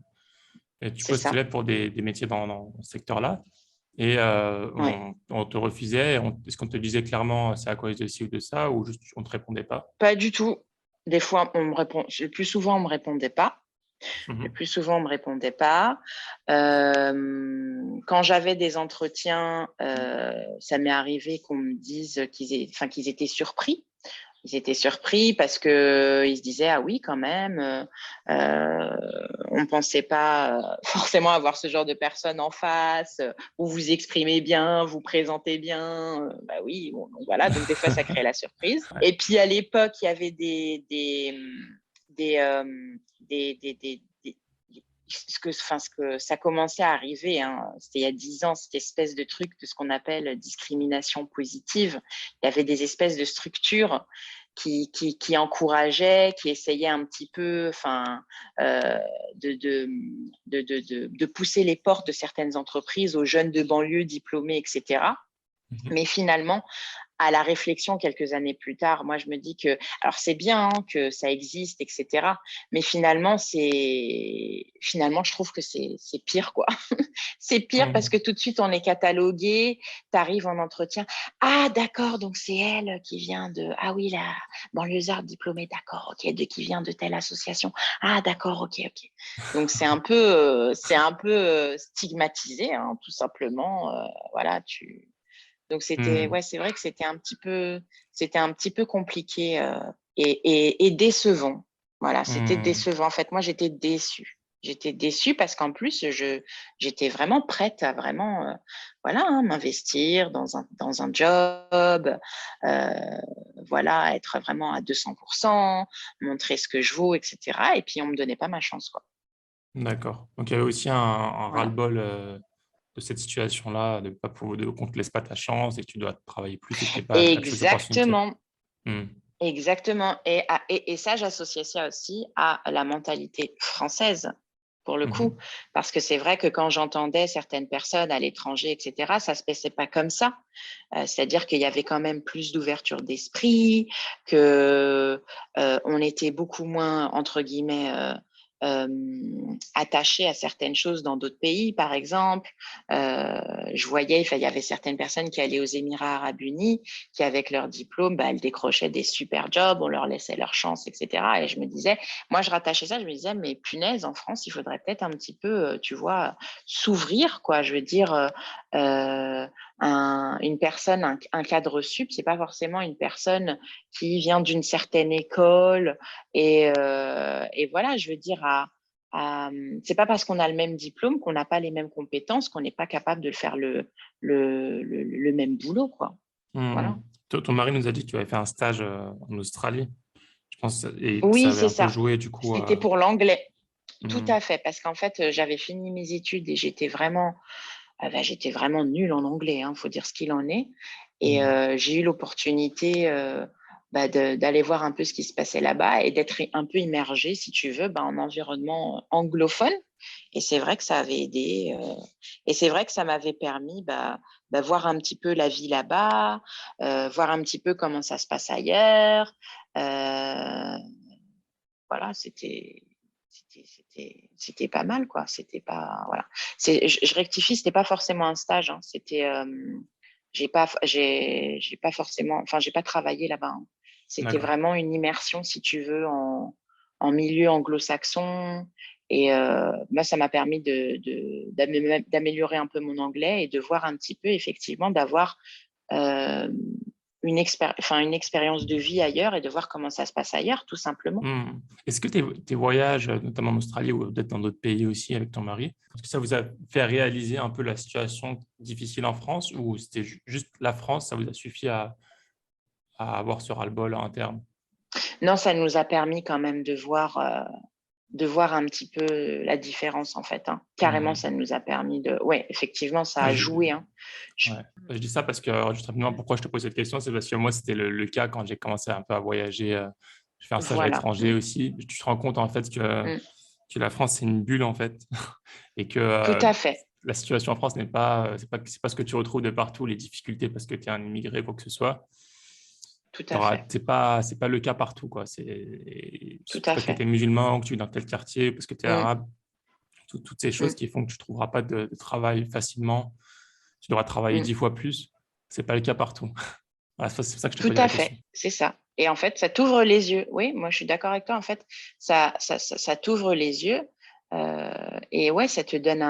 S3: et tu
S4: c'est ça.
S3: postulais pour des métiers dans ce secteur-là, et
S4: Ouais.
S3: on te refusait. Est-ce qu'on te disait clairement c'est à cause de ci ou de ça, ou juste on ne te répondait pas?
S4: Pas du tout. Des fois, on me répond. Le plus souvent, on me répondait pas. Le
S3: Mhm.
S4: plus souvent, on me répondait pas. Quand j'avais des entretiens, ça m'est arrivé qu'on me dise qu'ils étaient surpris. Ils étaient surpris parce que ils se disaient ah oui quand même, on ne pensait pas forcément avoir ce genre de personne en face. Vous vous exprimez bien, vous présentez bien. Bah oui, bon, donc voilà. Donc des fois ça crée la surprise.
S3: Ouais.
S4: Et puis à l'époque il y avait des ce que ça commençait à arriver, hein, c'était il y a 10 ans, cette espèce de truc de ce qu'on appelle discrimination positive. Il y avait des espèces de structures qui encourageaient, qui essayaient un petit peu de pousser les portes de certaines entreprises aux jeunes de banlieue diplômés, etc.
S3: Mhm.
S4: Mais finalement, à la réflexion quelques années plus tard, moi, je me dis que, alors c'est bien hein, que ça existe, etc. Mais finalement, je trouve que c'est pire, quoi. C'est pire parce
S3: Mhm.
S4: que tout de suite, on est catalogué, tu arrives en entretien. Ah, d'accord, donc c'est elle qui vient ah oui, la banlieusarde diplômée, d'accord, ok, qui vient de telle association. Ah, d'accord, ok, ok. Donc c'est un peu stigmatisé, hein, tout simplement. Voilà, donc
S3: Mhm.
S4: ouais, c'est vrai que c'était un petit peu compliqué et décevant. Voilà, c'était
S3: Mhm.
S4: décevant. En fait, moi, j'étais déçue. J'étais déçue parce qu'en plus, j'étais vraiment prête à vraiment, voilà, hein, m'investir dans un job, voilà, être vraiment à 200%, montrer ce que je vaux, etc. Et puis, on me donnait pas ma chance, quoi.
S3: D'accord. Donc il y avait aussi un
S4: Voilà.
S3: ras-le-bol de de cette situation-là, qu'on ne te laisse pas ta chance et que tu dois travailler plus et que tu n'as pas accès aux opportunités.
S4: Exactement.
S3: Hmm.
S4: Exactement. Et ça, j'associais ça aussi à la mentalité française, pour le coup. Parce que c'est vrai que quand j'entendais certaines personnes à l'étranger, etc., ça ne se passait pas comme ça. C'est-à-dire qu'il y avait quand même plus d'ouverture d'esprit, que on était beaucoup moins, entre guillemets, attaché à certaines choses dans d'autres pays, par exemple. Je voyais, il y avait certaines personnes qui allaient aux Émirats arabes unis, qui avec leur diplôme, elles décrochaient des super jobs, on leur laissait leur chance, etc. Et je me disais, moi je rattachais ça, je me disais, mais punaise, en France, il faudrait peut-être un petit peu, tu vois, s'ouvrir, quoi. Je veux dire, une personne, un cadre sup, c'est pas forcément une personne qui vient d'une certaine école et voilà, je veux dire, c'est pas parce qu'on a le même diplôme qu'on n'a pas les mêmes compétences, qu'on n'est pas capable de faire le même boulot, quoi. Voilà.
S3: Ton mari nous a dit que tu avais fait un stage en Australie, je pense, et que ça
S4: Oui,
S3: avait
S4: c'est
S3: un peu
S4: ça.
S3: joué du coup.
S4: C'était pour l'anglais. Tout à fait, parce qu'en fait, j'avais fini mes études et j'étais vraiment nulle en anglais, hein, faut dire ce qu'il en est. Et j'ai eu l'opportunité d'aller voir un peu ce qui se passait là-bas et d'être un peu immergée, si tu veux, en environnement anglophone. Et c'est vrai que ça avait aidé. Et c'est vrai que ça m'avait permis voir un petit peu la vie là-bas, voir un petit peu comment ça se passe ailleurs. Voilà, c'était pas mal, quoi. C'était pas, voilà. Je rectifie, c'était pas forcément un stage, hein. C'était, j'ai pas forcément, enfin, j'ai pas travaillé là-bas, hein. C'était
S3: D'accord.
S4: vraiment une immersion, si tu veux, en milieu anglo-saxon. Et moi, ça m'a permis d'améliorer un peu mon anglais et de voir un petit peu, effectivement, d'avoir une expérience de vie ailleurs et de voir comment ça se passe ailleurs, tout simplement.
S3: Est-ce que tes voyages, notamment en Australie ou peut-être dans d'autres pays aussi avec ton mari, est-ce que ça vous a fait réaliser un peu la situation difficile en France ou c'était juste la France, ça vous a suffi à avoir ce ras-le-bol à un terme?
S4: Non, ça nous a permis quand même de voir un petit peu la différence, en fait, hein. Carrément, ça nous a permis de… Oui, effectivement, ça a joué, hein.
S3: Je dis ça parce que, juste rapidement, pourquoi je te pose cette question, c'est parce que moi, c'était le cas quand j'ai commencé un peu à voyager. Je fais un stage à
S4: Voilà.
S3: l'étranger aussi. Tu te rends compte, en fait, que la France, c'est une bulle, en fait, et que
S4: Tout à fait.
S3: la situation en France n'est pas, c'est pas ce que tu retrouves de partout, les difficultés parce que tu es un immigré, quoi que ce soit.
S4: Tout à fait.
S3: C'est pas le cas partout, quoi.
S4: Tout
S3: C'est
S4: à
S3: parce que tu
S4: fait.
S3: es musulman, que tu es dans tel quartier, parce que tu es arabe, toutes ces choses qui font que tu ne trouveras pas de travail facilement. Tu devras travailler 10 fois plus. C'est pas le cas partout. Voilà, c'est pour ça que je te
S4: Tout
S3: posais la
S4: à
S3: question.
S4: fait, c'est ça. Et en fait, ça t'ouvre les yeux. Oui, moi, je suis d'accord avec toi. En fait, ça t'ouvre les yeux. Et ouais, ça te donne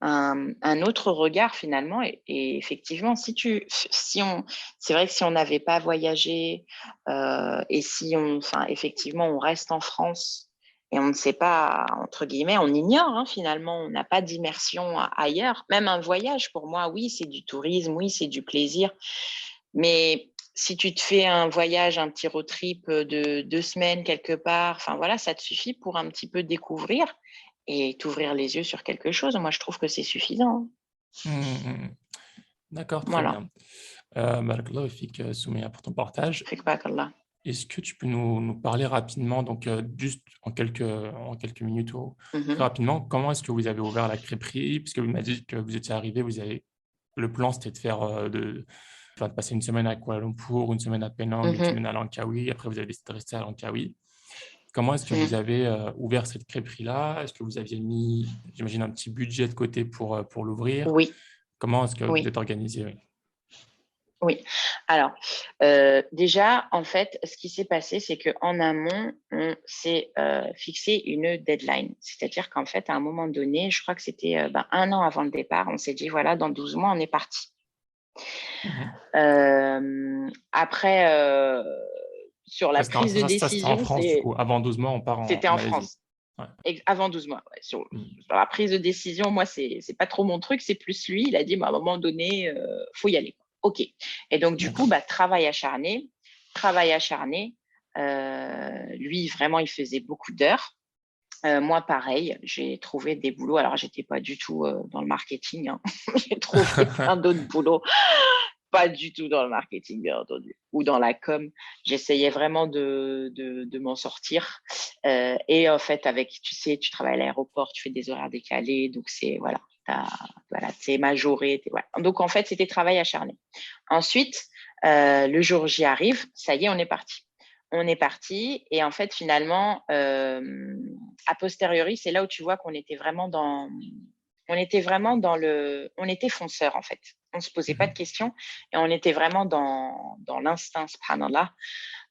S4: un autre regard finalement. Et effectivement, c'est vrai que si on n'avait pas voyagé et si effectivement, on reste en France et on ne sait pas, entre guillemets, on ignore, hein, finalement, on n'a pas d'immersion ailleurs. Même un voyage, pour moi, oui, c'est du tourisme, oui, c'est du plaisir. Mais si tu te fais un voyage, un petit road trip de 2 semaines quelque part, enfin voilà, ça te suffit pour un petit peu découvrir et t'ouvrir les yeux sur quelque chose. Moi, je trouve que c'est suffisant, hein.
S3: D'accord, très
S4: Voilà.
S3: bien. Barakallahu fik, Soumeya, pour ton partage.
S4: Fait que pas là.
S3: Est-ce que tu peux nous parler rapidement, donc juste en quelques minutes ou très
S4: Mhm.
S3: rapidement, comment est-ce que vous avez ouvert la crêperie? Parce que vous m'avez dit que vous étiez arrivé, le plan c'était de faire de passer une semaine à Kuala Lumpur, une semaine à Penang, une
S4: Mhm.
S3: semaine à Langkawi. Après, vous avez décidé de rester à Langkawi. Comment est-ce que vous
S4: Mhm.
S3: avez ouvert cette crêperie-là? Est-ce que vous aviez mis, j'imagine, un petit budget de côté pour l'ouvrir?
S4: Oui,
S3: Comment est-ce que vous
S4: oui.
S3: êtes organisé? Oui.
S4: Oui. Alors, déjà, en fait, ce qui s'est passé, c'est qu'en amont, on s'est fixé une deadline. C'est-à-dire qu'en fait, à un moment donné, je crois que c'était 1 an avant le départ, on s'est dit, voilà, dans 12 mois, on est parti. Après, sur la prise de
S3: Ça, c'était en
S4: décision,
S3: France, du coup. Avant 12 mois, on part
S4: c'était
S3: en
S4: en
S3: Malaisie.
S4: France.
S3: Ouais.
S4: Avant 12 mois. Ouais. Sur la prise de décision, moi, c'est pas trop mon truc, c'est plus lui. Il a dit, à un moment donné, faut y aller. OK. Et donc, du coup, travail acharné. Lui, vraiment, il faisait beaucoup d'heures. Moi, pareil, j'ai trouvé des boulots. Alors, je n'étais pas du tout dans le marketing, hein. J'ai trouvé plein d'autres boulots, pas du tout dans le marketing, bien entendu, ou dans la com. J'essayais vraiment de m'en sortir. Et en fait, tu sais, tu travailles à l'aéroport, tu fais des horaires décalés, donc c'est voilà, c'est majoré. Voilà. Donc, en fait, c'était travail acharné. Ensuite, le jour J arrive, ça y est, on est parti. On est parti et en fait, finalement, a posteriori, c'est là où tu vois qu'on était vraiment on était fonceur en fait. On ne se posait pas de questions et on était vraiment dans l'instinct, subhanallah.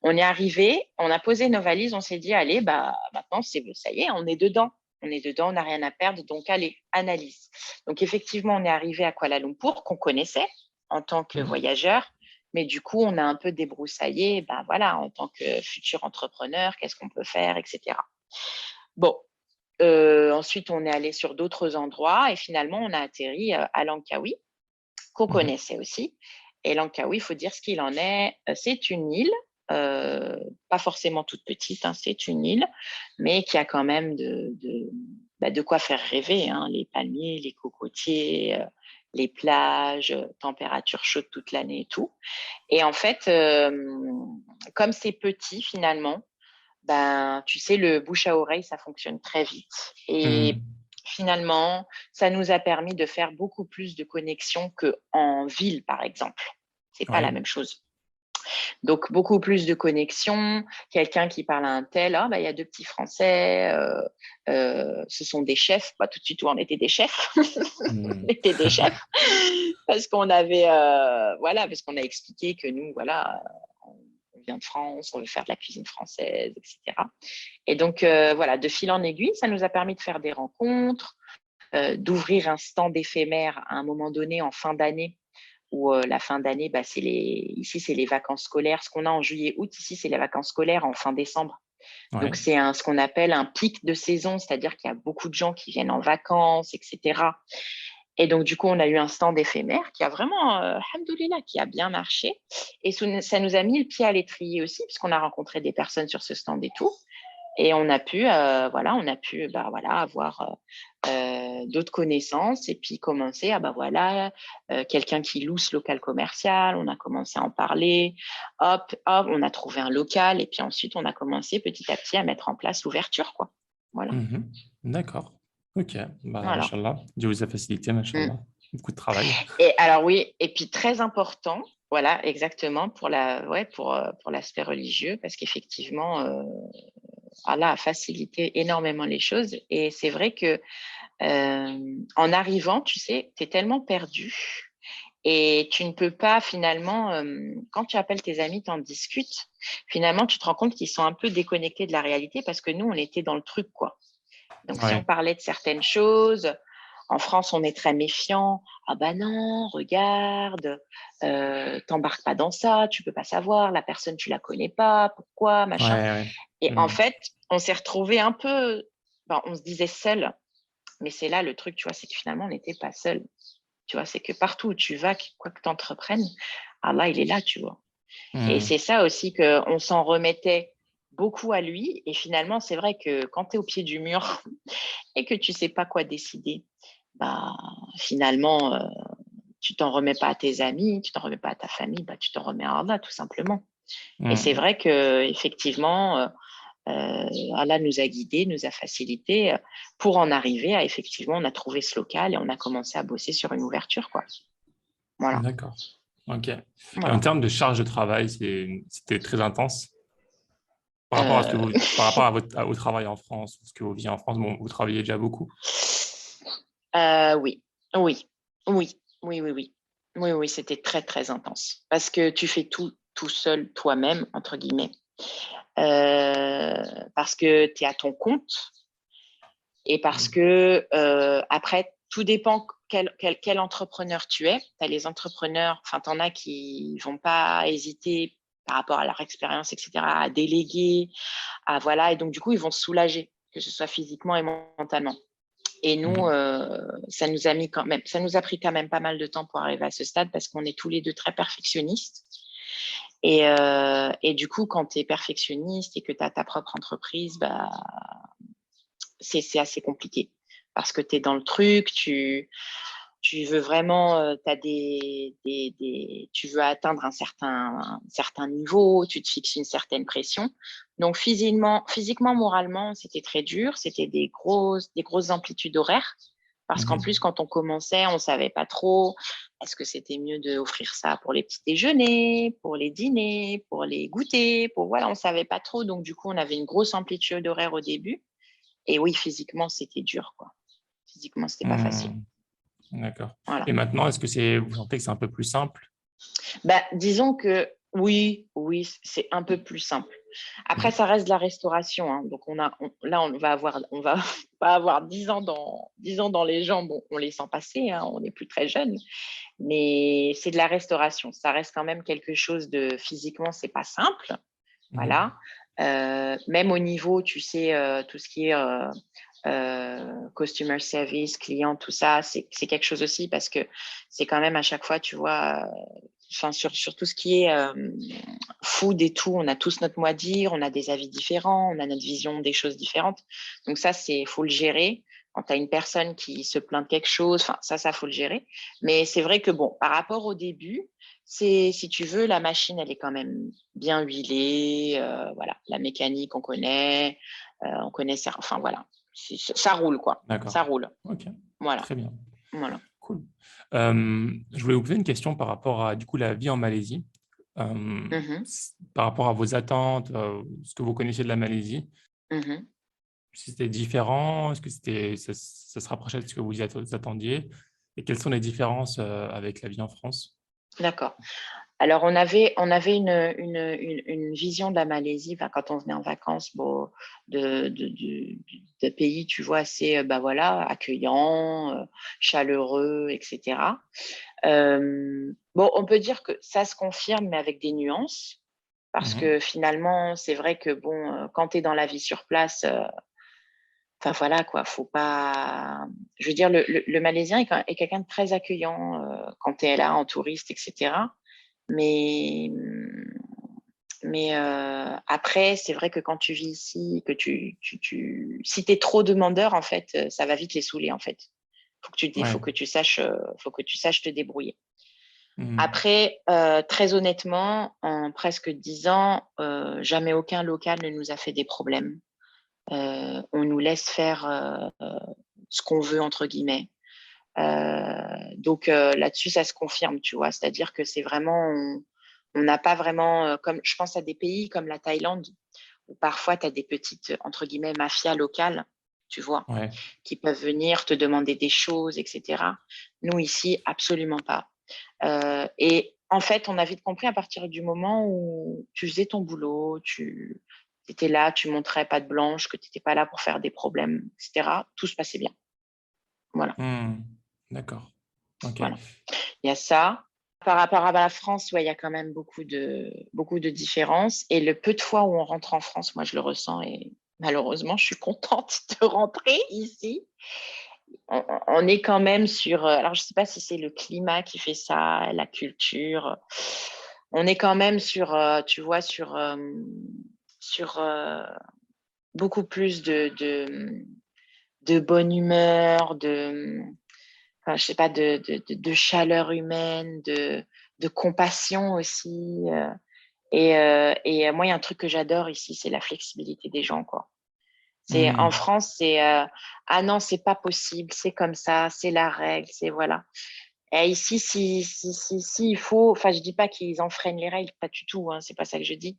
S4: On est arrivé, on a posé nos valises, on s'est dit, allez, bah, maintenant, ça y est, on est dedans. On est dedans, on n'a rien à perdre, donc allez, analyse. Donc effectivement, on est arrivé à Kuala Lumpur, qu'on connaissait en tant que voyageur. Mais du coup, on a un peu débroussaillé, ben voilà, en tant que futur entrepreneur, qu'est-ce qu'on peut faire, etc. Bon, ensuite, on est allé sur d'autres endroits et finalement, on a atterri à Langkawi, qu'on connaissait aussi. Et Langkawi, il faut dire ce qu'il en est. C'est une île, pas forcément toute petite, hein, c'est une île, mais qui a quand même de quoi faire rêver, hein, les palmiers, les cocotiers, les plages, température chaude toute l'année et tout. Et en fait, comme c'est petit finalement, ben, tu sais, le bouche à oreille, ça fonctionne très vite. Et finalement, ça nous a permis de faire beaucoup plus de connexions qu'en ville, par exemple. C'est pas la même chose. Donc, beaucoup plus de connexions. Quelqu'un qui parle à un tel, il y a deux petits Français, ce sont des chefs. Tout de suite, on était des chefs. On était des chefs parce qu'on avait, parce qu'on a expliqué que nous, voilà, on vient de France, on veut faire de la cuisine française, etc. Et donc, de fil en aiguille, ça nous a permis de faire des rencontres, d'ouvrir un stand éphémère à un moment donné en fin d'année, où la fin d'année, ici, c'est les vacances scolaires. Ce qu'on a en juillet-août, ici, c'est les vacances scolaires en fin décembre. Donc, c'est ce qu'on appelle un pic de saison, c'est-à-dire qu'il y a beaucoup de gens qui viennent en vacances, etc. Et donc, du coup, on a eu un stand éphémère qui a vraiment, alhamdoulilah, qui a bien marché. Et ça nous a mis le pied à l'étrier aussi, puisqu'on a rencontré des personnes sur ce stand et tout. Et on a pu, avoir d'autres connaissances et puis commencer quelqu'un qui loue ce local commercial, on a commencé à en parler, hop, on a trouvé un local et puis ensuite on a commencé petit à petit à mettre en place l'ouverture, quoi. Voilà.
S3: D'accord. Ok.
S4: Voilà.
S3: Machallah. Dieu vous a facilité, machallah. Beaucoup de travail.
S4: Et alors oui, et puis très important, voilà, exactement, pour l'aspect religieux, parce qu'effectivement, Allah a facilité énormément les choses. Et c'est vrai que en arrivant, tu sais, tu es tellement perdu et tu ne peux pas finalement, quand tu appelles tes amis, tu en discutes, finalement, tu te rends compte qu'ils sont un peu déconnectés de la réalité parce que nous, on était dans le truc, quoi. Donc, si on parlait de certaines choses, en France, on est très méfiant. Ah bah non, regarde, t'embarques pas dans ça, tu peux pas savoir, la personne, tu la connais pas, pourquoi, machin. Et en fait, on s'est retrouvés un peu, on se disait seul, mais c'est là le truc, tu vois, c'est que finalement, on n'était pas seul. Tu vois, c'est que partout où tu vas, quoi que tu entreprennes, Allah, il est là, tu vois. Et c'est ça aussi qu'on s'en remettait beaucoup à lui. Et finalement, c'est vrai que quand tu es au pied du mur et que tu sais pas quoi décider, finalement, tu t'en remets pas à tes amis, tu t'en remets pas à ta famille, tu t'en remets à Allah, tout simplement. Et c'est vrai que effectivement, Allah nous a guidés, nous a facilité pour en arriver à effectivement, on a trouvé ce local et on a commencé à bosser sur une ouverture, quoi. Voilà.
S3: D'accord. Ok.
S4: Voilà.
S3: Et en termes de charge de travail, c'était très intense par rapport à par rapport au travail en France, parce que vous vivez en France, bon, vous travaillez déjà beaucoup.
S4: Oui, oui, oui, oui, oui, oui. Oui, oui, c'était très, très intense parce que tu fais tout seul, toi-même, entre guillemets. Parce que tu es à ton compte et parce que après, tout dépend quel entrepreneur tu es. Tu as les entrepreneurs, enfin, tu en as qui ne vont pas hésiter par rapport à leur expérience, etc., à déléguer, et donc du coup, ils vont se soulager, que ce soit physiquement et mentalement. Et nous, ça nous a pris quand même pas mal de temps pour arriver à ce stade parce qu'on est tous les deux très perfectionnistes. Et du coup, quand tu es perfectionniste et que tu as ta propre entreprise, c'est assez compliqué parce que tu es dans le truc, tu veux vraiment, tu veux atteindre un certain niveau, tu te fixes une certaine pression. Donc, physiquement, moralement, c'était très dur. C'était des grosses amplitudes horaires. Parce qu'en plus, quand on commençait, on ne savait pas trop est-ce que c'était mieux d'offrir ça pour les petits déjeuners, pour les dîners, pour les goûters. Voilà, on ne savait pas trop. Donc, du coup, on avait une grosse amplitude horaire au début. Et oui, physiquement, c'était dur, quoi. Physiquement, c'était pas facile.
S3: D'accord.
S4: Voilà.
S3: Et maintenant, est-ce que vous sentez que c'est un peu plus simple?
S4: Disons que oui, c'est un peu plus simple. Après, ça reste de la restauration, hein. Donc, on va pas avoir 10 ans dans les jambes. Bon, on les sent passer, hein, on n'est plus très jeunes, mais c'est de la restauration. Ça reste quand même quelque chose de physiquement, c'est pas simple. Voilà. Même au niveau, tu sais, tout ce qui est customer service, client, tout ça, c'est quelque chose aussi parce que c'est quand même à chaque fois, tu vois, sur tout ce qui est food et tout, on a tous notre mot à dire, on a des avis différents, on a notre vision des choses différentes. Donc ça, faut le gérer. Quand tu as une personne qui se plaint de quelque chose, ça, faut le gérer. Mais c'est vrai que bon, par rapport au début, si tu veux, la machine, elle est quand même bien huilée. Voilà, la mécanique, on connaît ça. Enfin, voilà. Ça roule, quoi.
S3: D'accord.
S4: Ça roule.
S3: Ok.
S4: Voilà.
S3: Très bien.
S4: Voilà.
S3: Cool. Je voulais vous poser une question par rapport à du coup la vie en Malaisie. Par rapport à vos attentes, ce que vous connaissez de la Malaisie, si c'était différent, est-ce que ça se rapprochait de ce que vous attendiez? Et quelles sont les différences avec la vie en France?
S4: D'accord. Alors, on avait une vision de la Malaisie quand on venait en vacances, bon, de pays, tu vois, assez voilà, accueillant, chaleureux, etc. Bon, on peut dire que ça se confirme, mais avec des nuances, parce que finalement, c'est vrai que bon, quand tu es dans la vie sur place, enfin voilà quoi, faut pas. Je veux dire, le Malaisien est quelqu'un de très accueillant quand tu es là en touriste, etc. Mais après, c'est vrai que quand tu vis ici, que si tu es trop demandeur, en fait, ça va vite les saouler, en fait. Faut que tu saches te débrouiller. Après, très honnêtement, en presque 10 ans, jamais aucun local ne nous a fait des problèmes. On nous laisse faire ce qu'on veut, entre guillemets. Donc là-dessus, ça se confirme, tu vois. C'est-à-dire que c'est vraiment, on n'a pas vraiment, comme je pense à des pays comme la Thaïlande, où parfois tu as des petites, entre guillemets, mafias locales, tu vois, qui peuvent venir te demander des choses, etc. Nous, ici, absolument pas. Et en fait, on a vite compris à partir du moment où tu faisais ton boulot, tu étais là, tu montrais pas de blanche, que tu n'étais pas là pour faire des problèmes, etc. Tout se passait bien. Voilà.
S3: D'accord. Ok.
S4: Voilà. Il y a ça. Par rapport à la France, ouais, il y a quand même beaucoup de différences. Et le peu de fois où on rentre en France, moi, je le ressens et malheureusement, je suis contente de rentrer ici. On est quand même sur. Alors, je ne sais pas si c'est le climat qui fait ça, la culture. On est quand même sur, tu vois, sur beaucoup plus de bonne humeur, enfin, je sais pas, de chaleur humaine, de compassion aussi. Et moi, il y a un truc que j'adore ici, c'est la flexibilité des gens, quoi. En France, c'est ah non, c'est pas possible, c'est comme ça, c'est la règle, c'est voilà. Et ici, si il faut, enfin, je dis pas qu'ils enfreignent les règles, pas du tout, hein, c'est pas ça que je dis.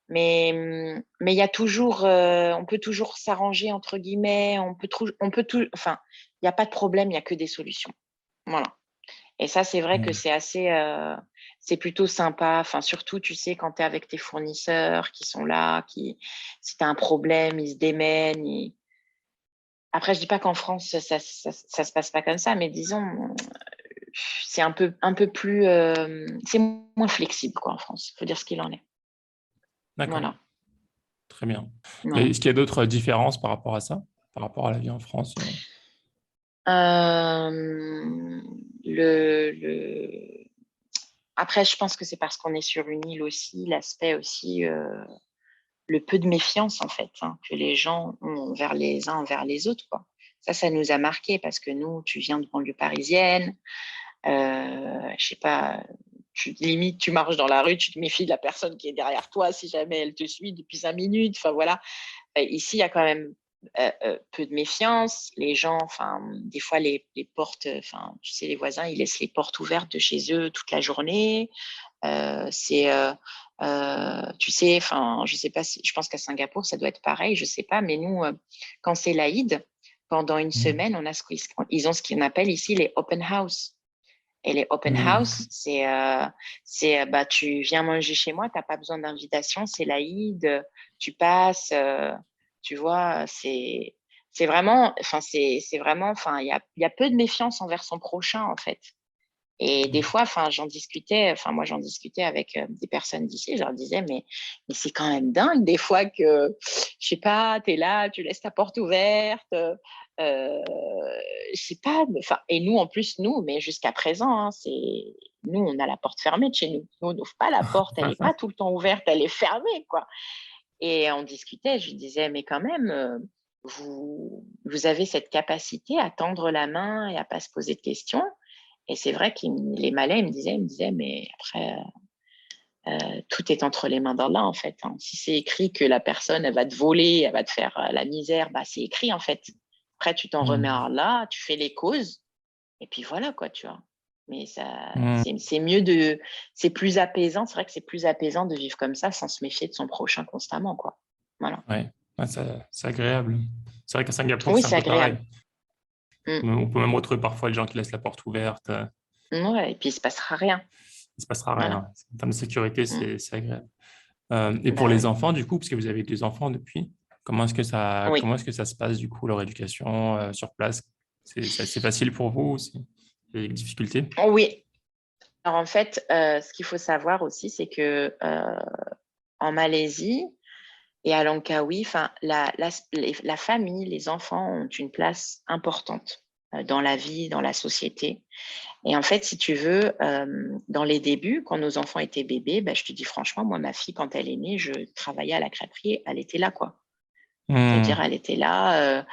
S4: Mais il y a toujours, on peut toujours s'arranger entre guillemets, enfin, il n'y a pas de problème, il n'y a que des solutions. Voilà. Et ça, c'est vrai que c'est assez, c'est plutôt sympa. Enfin, surtout, tu sais, quand tu es avec tes fournisseurs qui sont là, si tu as un problème, ils se démènent. Après, je dis pas qu'en France, ça se passe pas comme ça, mais disons, c'est un peu plus, c'est moins flexible, quoi, en France. Il faut dire ce qu'il en est.
S3: D'accord.
S4: Voilà.
S3: Très bien.
S4: Voilà.
S3: Est-ce qu'il y a d'autres différences par rapport à ça, par rapport à la vie en France?
S4: Après, je pense que c'est parce qu'on est sur une île aussi, l'aspect aussi le peu de méfiance, en fait, que les gens ont envers les uns envers les autres, quoi. Ça nous a marqué parce que nous, tu viens de banlieue parisienne, je sais pas, limite, tu marches dans la rue, tu te méfies de la personne qui est derrière toi si jamais elle te suit depuis 5 minutes. Enfin, voilà. Ici, il y a quand même peu de méfiance. Les gens, des fois, les portes, tu sais, les voisins, ils laissent les portes ouvertes de chez eux toute la journée. Tu sais, je sais pas si, je pense qu'à Singapour, ça doit être pareil, je sais pas, mais nous, quand c'est l'Aïd, pendant une semaine, on a ils ont ce qu'on appelle ici les open house. Et les open house, bah, tu viens manger chez moi, tu n'as pas besoin d'invitation, c'est l'Aïd, tu passes, tu vois, c'est vraiment, il y a peu de méfiance envers son prochain, en fait. Et des fois, moi, j'en discutais avec des personnes d'ici, je leur disais, mais c'est quand même dingue, des fois que, je sais pas, tu es là, tu laisses ta porte ouverte, je sais pas, et nous, en plus, mais jusqu'à présent, nous, on a la porte fermée de chez nous. Nous, on n'ouvre pas la porte, elle n'est pas tout le temps ouverte, elle est fermée, quoi. Et on discutait, je lui disais, mais quand même, vous avez cette capacité à tendre la main et à pas se poser de questions. Et c'est vrai que les Malais, ils me disaient, mais après, tout est entre les mains d'Allah, en fait. Si c'est écrit que la personne, elle va te voler, elle va te faire la misère, bah, c'est écrit, en fait. Après, tu t'en remets à Allah, tu fais les causes, et puis voilà, quoi, tu vois. Mais c'est mieux c'est plus apaisant, c'est vrai que c'est plus apaisant de vivre comme ça, sans se méfier de son prochain constamment, quoi. Voilà.
S3: Ouais, c'est agréable. C'est vrai qu'à Singapour,
S4: Oui,
S3: c'est un
S4: c'est
S3: peu pareil.
S4: agréable.
S3: On peut même retrouver parfois des gens qui laissent la porte ouverte.
S4: Ouais, et puis il se passera rien.
S3: Il ne se passera
S4: Voilà.
S3: rien. En termes de sécurité, c'est agréable. Et
S4: Bah
S3: pour les
S4: oui.
S3: enfants, du coup, parce que vous avez 2 enfants depuis, comment est-ce que
S4: Oui.
S3: ça se passe, du coup, leur éducation sur place? C'est facile pour vous? Il y a des difficultés?
S4: Oui. Alors en fait, ce qu'il faut savoir aussi, c'est que en Malaisie et à Langkawi, la famille, les enfants ont une place importante dans la vie, dans la société. Et en fait, si tu veux, dans les débuts, quand nos enfants étaient bébés, bah, je te dis franchement, moi, ma fille, quand elle est née, je travaillais à la crêperie, elle était là, quoi. C'est-à-dire, elle était là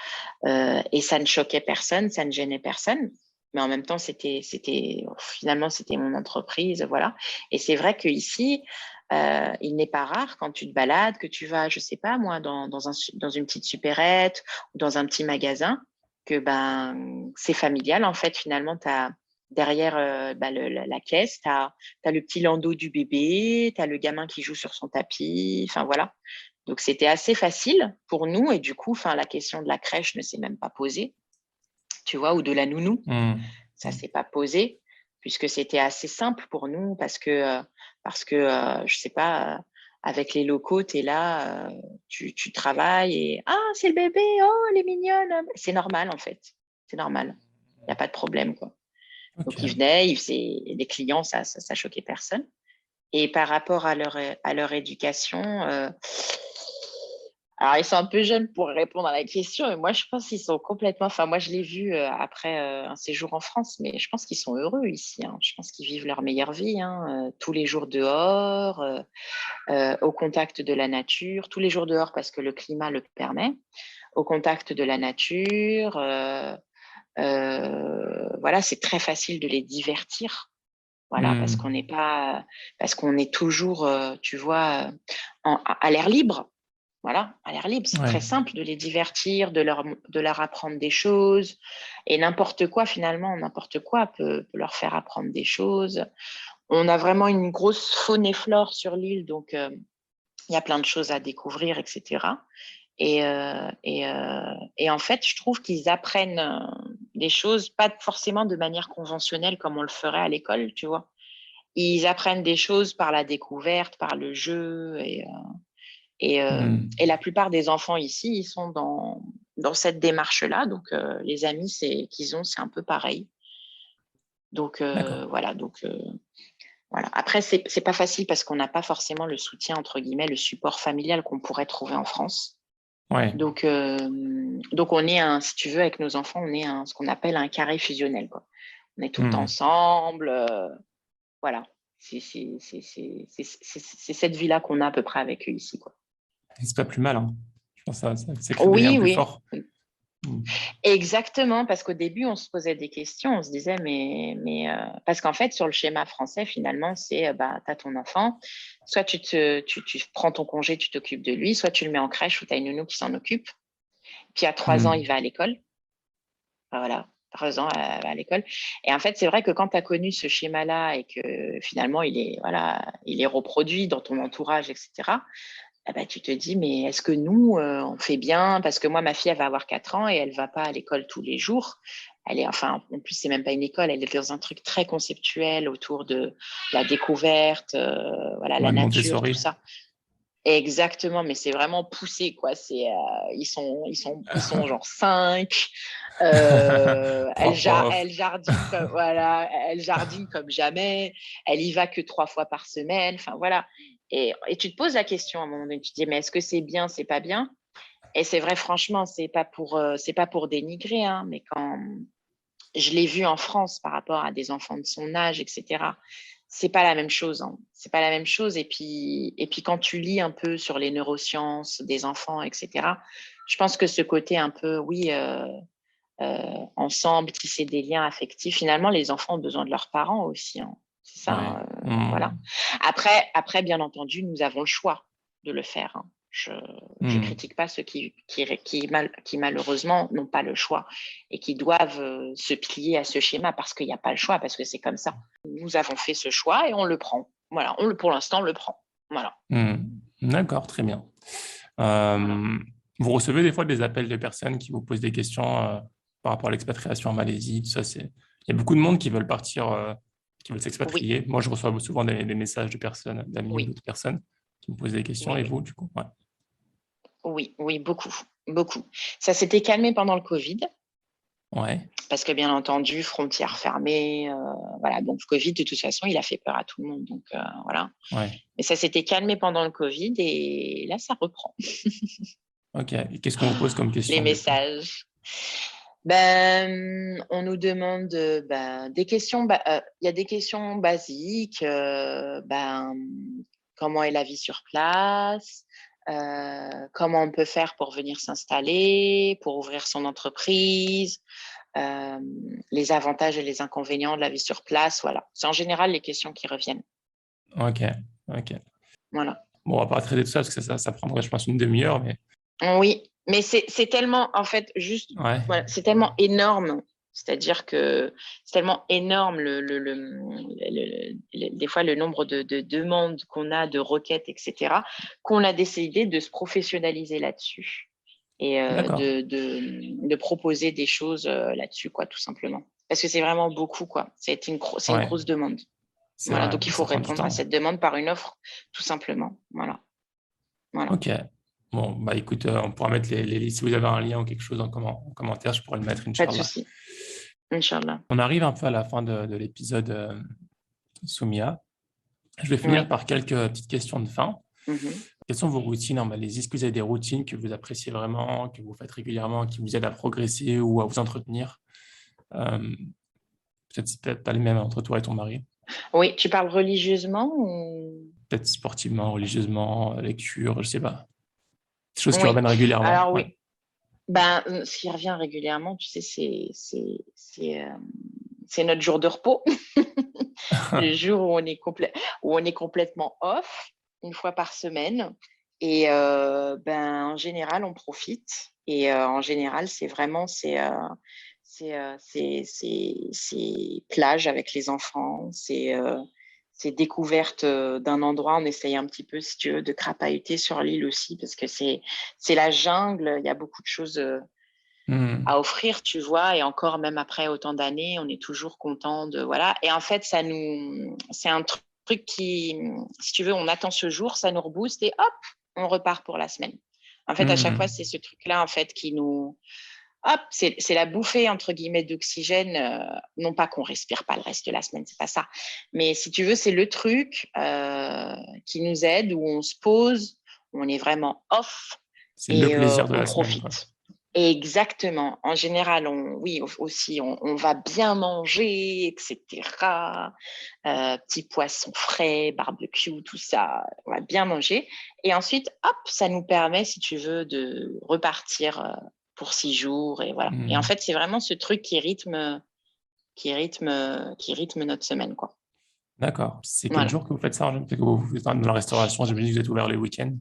S4: et ça ne choquait personne, ça ne gênait personne. Mais en même temps, finalement, c'était mon entreprise, voilà. Et c'est vrai qu'ici, il n'est pas rare quand tu te balades, que tu vas, je sais pas moi, dans une petite supérette ou dans un petit magasin, que c'est familial. En fait, finalement, tu as derrière la caisse, tu as le petit landau du bébé, tu as le gamin qui joue sur son tapis, enfin voilà. Donc, c'était assez facile pour nous. Et du coup, la question de la crèche ne s'est même pas posée, tu vois, ou de la nounou. Ça ne s'est pas posé, puisque c'était assez simple pour nous je ne sais pas, avec les locaux, tu es là, tu travailles et « Ah, c'est le bébé, oh, elle est mignonne !» C'est normal, en fait. C'est normal. Il n'y a pas de problème, quoi.
S3: Ok.
S4: Donc, ils venaient, les clients, ça choquait personne. Et par rapport à leur éducation, alors ils sont un peu jeunes pour répondre à la question, mais moi je pense qu'ils sont complètement. Enfin, moi je l'ai vu après un séjour en France, mais je pense qu'ils sont heureux ici. Je pense qu'ils vivent leur meilleure vie, tous les jours dehors, au contact de la nature, tous les jours dehors parce que le climat le permet, au contact de la nature. Voilà, c'est très facile de les divertir. Voilà, parce qu'on est toujours, tu vois, à l'air libre. Voilà, à l'air libre, c'est très
S3: Ouais.
S4: simple de les divertir, de leur apprendre des choses. Et n'importe quoi, finalement, n'importe quoi peut leur faire apprendre des choses. On a vraiment une grosse faune et flore sur l'île, donc il y a plein de choses à découvrir, etc. Et en fait, je trouve qu'ils apprennent des choses, pas forcément de manière conventionnelle comme on le ferait à l'école, tu vois. Ils apprennent des choses par la découverte, par le jeu. Et la plupart des enfants ici, ils sont dans cette démarche-là. Donc, les amis qu'ils ont, c'est un peu pareil. Donc,
S3: D'accord.
S4: voilà. Voilà. Après, c'est pas facile parce qu'on n'a pas forcément le soutien, entre guillemets, le support familial qu'on pourrait trouver en France.
S3: Ouais.
S4: Donc on est si tu veux, avec nos enfants, on est ce qu'on appelle un carré fusionnel, quoi. On est tout le temps ensemble. Voilà. C'est cette vie-là qu'on a à peu près avec eux ici, quoi.
S3: C'est pas plus mal, hein. Je pense que ça crée des liens
S4: Oui,
S3: plus
S4: oui.
S3: forts. Mm.
S4: Exactement, parce qu'au début, on se posait des questions, on se disait, parce qu'en fait, sur le schéma français, finalement, c'est, bah, tu as ton enfant, soit tu prends ton congé, tu t'occupes de lui, soit tu le mets en crèche ou tu as une nounou qui s'en occupe. Puis à 3 ans, il va à l'école. Voilà, 3 ans à l'école. Et en fait, c'est vrai que quand tu as connu ce schéma-là et que finalement, il est reproduit dans ton entourage, etc., ah bah, tu te dis, mais est-ce que nous, on fait bien? Parce que moi, ma fille, elle va avoir 4 ans et elle ne va pas à l'école tous les jours. Enfin, en plus, c'est même pas une école, elle est dans un truc très conceptuel autour de la découverte, voilà, la
S3: Ouais, de
S4: nature, tout
S3: Montessori.
S4: ça. Exactement, mais c'est vraiment poussé, quoi. Ils sont genre 5.
S3: Trois profs.
S4: Elle jardine comme, voilà, elle jardine comme jamais. Elle y va que 3 fois par semaine. Enfin, voilà. Et tu te poses la question à un moment donné. Tu te dis, mais est-ce que c'est bien, c'est pas bien? Et c'est vrai, franchement, c'est pas pour dénigrer, hein, mais quand je l'ai vu en France par rapport à des enfants de son âge, etc. C'est pas la même chose, hein. C'est pas la même chose. Et puis quand tu lis un peu sur les neurosciences des enfants, etc., je pense que ce côté un peu, oui, ensemble, tisser des liens affectifs, finalement, les enfants ont besoin de leurs parents aussi, hein. C'est ça,
S3: Ouais.
S4: voilà. Après, bien entendu, nous avons le choix de le faire, hein. Je critique pas ceux qui malheureusement n'ont pas le choix et qui doivent se plier à ce schéma parce qu'il n'y a pas le choix, parce que c'est comme ça. Nous avons fait ce choix et on le prend. Voilà, pour l'instant, on le prend. Voilà.
S3: D'accord, très bien.
S4: Voilà.
S3: Vous recevez des fois des appels de personnes qui vous posent des questions par rapport à l'expatriation en Malaisie, tout ça, il y a beaucoup de monde qui veulent partir, qui veulent
S4: Oui,
S3: s'expatrier. Moi, je reçois souvent des messages de personnes, d'amis ou
S4: oui,
S3: d'autres personnes qui me posent des questions.
S4: oui,
S3: Et
S4: oui.
S3: vous, du coup? Ouais.
S4: Oui, oui, beaucoup, beaucoup. Ça s'était calmé pendant le Covid.
S3: Ouais.
S4: Parce que bien entendu, frontières fermées, voilà. Donc le Covid, de toute façon, il a fait peur à tout le monde. Donc voilà.
S3: Ouais.
S4: Mais ça s'était calmé pendant le Covid et là, ça reprend.
S3: Ok. Et qu'est-ce qu'on vous pose comme
S4: Les
S3: question, du coup?
S4: messages. On nous demande des questions. Il y a des questions basiques. Comment est la vie sur place? Comment on peut faire pour venir s'installer, pour ouvrir son entreprise? Les avantages et les inconvénients de la vie sur place. Voilà. C'est en général les questions qui reviennent.
S3: Ok. Ok.
S4: Voilà.
S3: Bon, on va pas traiter de ça parce que ça prendrait, je pense, une demi-heure, mais
S4: Oui, mais c'est tellement, en fait, juste,
S3: ouais.
S4: voilà, c'est tellement énorme. C'est-à-dire que c'est tellement énorme des fois le nombre de demandes qu'on a, de requêtes, etc., qu'on a décidé de se professionnaliser là-dessus et
S3: D'accord.
S4: de proposer des choses là-dessus, quoi, tout simplement. Parce que c'est vraiment beaucoup, quoi. C'est une
S3: Ouais.
S4: grosse demande.
S3: C'est
S4: Voilà,
S3: vrai.
S4: donc il faut
S3: Ça prend du
S4: répondre à
S3: temps.
S4: cette demande par une offre, tout simplement. Voilà, voilà.
S3: Ok. Bon, bah écoute, on pourra mettre si vous avez un lien ou quelque chose en commentaire, je pourrais le mettre,
S4: Pas de
S3: Inch'Allah.
S4: souci. Inch'Allah.
S3: On arrive un peu à la fin de l'épisode, Soumia. Je vais finir
S4: Oui.
S3: par quelques petites questions de fin.
S4: Mhm.
S3: Quelles sont vos routines en Malaisie? Est-ce que vous avez des routines que vous appréciez vraiment, que vous faites régulièrement, qui vous aident à progresser ou à vous entretenir? Euh, peut-être pas les mêmes entre toi et ton mari.
S4: Oui, tu parles religieusement ou...
S3: Peut-être sportivement, religieusement, lecture, je sais pas. Des choses qui
S4: Oui.
S3: reviennent régulièrement.
S4: Alors
S3: Ouais.
S4: oui. Ce qui revient régulièrement, tu sais, c'est notre jour de repos, le jour où on est complètement off, une fois par semaine. Et en général, on profite. Et en général, c'est plage avec les enfants, c'est découverte d'un endroit. On essaye un petit peu, si tu veux, de crapahuter sur l'île aussi, parce que c'est la jungle. Il y a beaucoup de choses
S3: Hmm.
S4: à offrir, tu vois. Et encore, même après autant d'années, on est toujours content de voilà. Et en fait, c'est un truc qui, si tu veux, on attend ce jour, ça nous rebooste et hop, on repart pour la semaine. En fait, à chaque fois,
S3: Hmm.
S4: c'est ce truc-là en fait qui nous hop, c'est la bouffée entre guillemets d'oxygène. Non pas qu'on respire pas le reste de la semaine, c'est pas ça. Mais si tu veux, c'est le truc qui nous aide où on se pose, où on est vraiment off
S3: C'est le
S4: et
S3: plaisir de
S4: on
S3: la semaine, quoi.
S4: profite. Exactement. En général, oui, aussi, on va bien manger, etc. Petits poissons frais, barbecue, tout ça, on va bien manger. Et ensuite, hop, ça nous permet, si tu veux, de repartir pour 6 jours. Et voilà. Et en fait, c'est vraiment ce truc qui rythme notre semaine, quoi.
S3: D'accord. C'est quel
S4: Voilà.
S3: jour que vous faites ça? Que vous êtes dans la restauration, j'imagine que vous êtes ouvert les week-ends.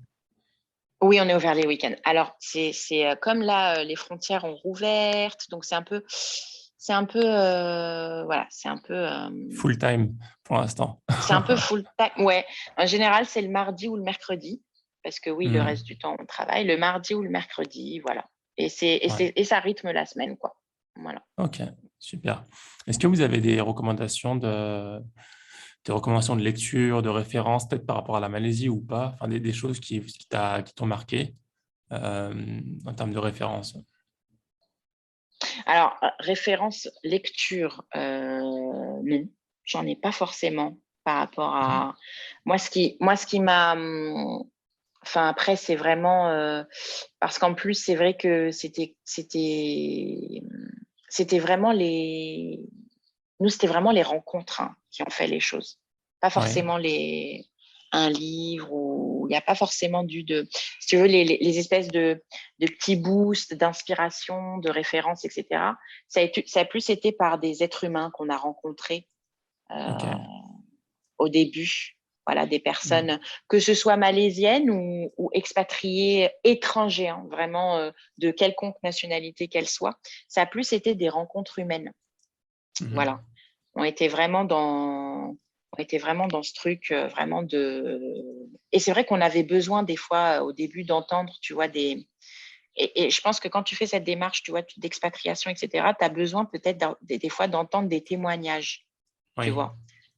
S4: Oui, on est ouvert les week-ends. Alors, c'est comme là, les frontières ont rouvertes, donc voilà,
S3: Full time pour l'instant.
S4: c'est un peu full time. Ouais, en général, c'est le mardi ou le mercredi, parce que oui, le
S3: Hmm.
S4: reste du temps, on travaille. Le mardi ou le mercredi, voilà.
S3: Ouais.
S4: Et ça rythme la semaine, quoi. Voilà.
S3: Ok, super. Est-ce que vous avez des recommandations de lecture, de références, peut-être par rapport à la Malaisie ou pas? Enfin, des choses qui t'ont marqué en termes de références.
S4: Alors, référence lecture, non, j'en ai pas forcément par rapport
S3: Mhm.
S4: à moi, ce qui m'a. Enfin, après, c'est vraiment parce qu'en plus, c'est vrai que c'était vraiment nous, c'était vraiment les rencontres qui ont fait les choses, pas
S3: Ouais.
S4: forcément un livre où il n'y a pas forcément si tu veux, les espèces de petits boosts d'inspiration, de références, etc. Ça a plus été par des êtres humains qu'on a rencontrés
S3: Ok.
S4: au début. Voilà, des
S3: Hmm.
S4: personnes, que ce soit malaisiennes ou expatriées étrangers, vraiment de quelconque nationalité qu'elles soient. Ça a plus été des rencontres humaines.
S3: Mhm.
S4: Voilà. On était vraiment dans ce truc vraiment de. Et c'est vrai qu'on avait besoin des fois au début d'entendre, tu vois, et je pense que quand tu fais cette démarche, tu vois, d'expatriation, etc., tu as besoin peut-être des fois d'entendre des témoignages, tu
S3: Oui.
S4: vois.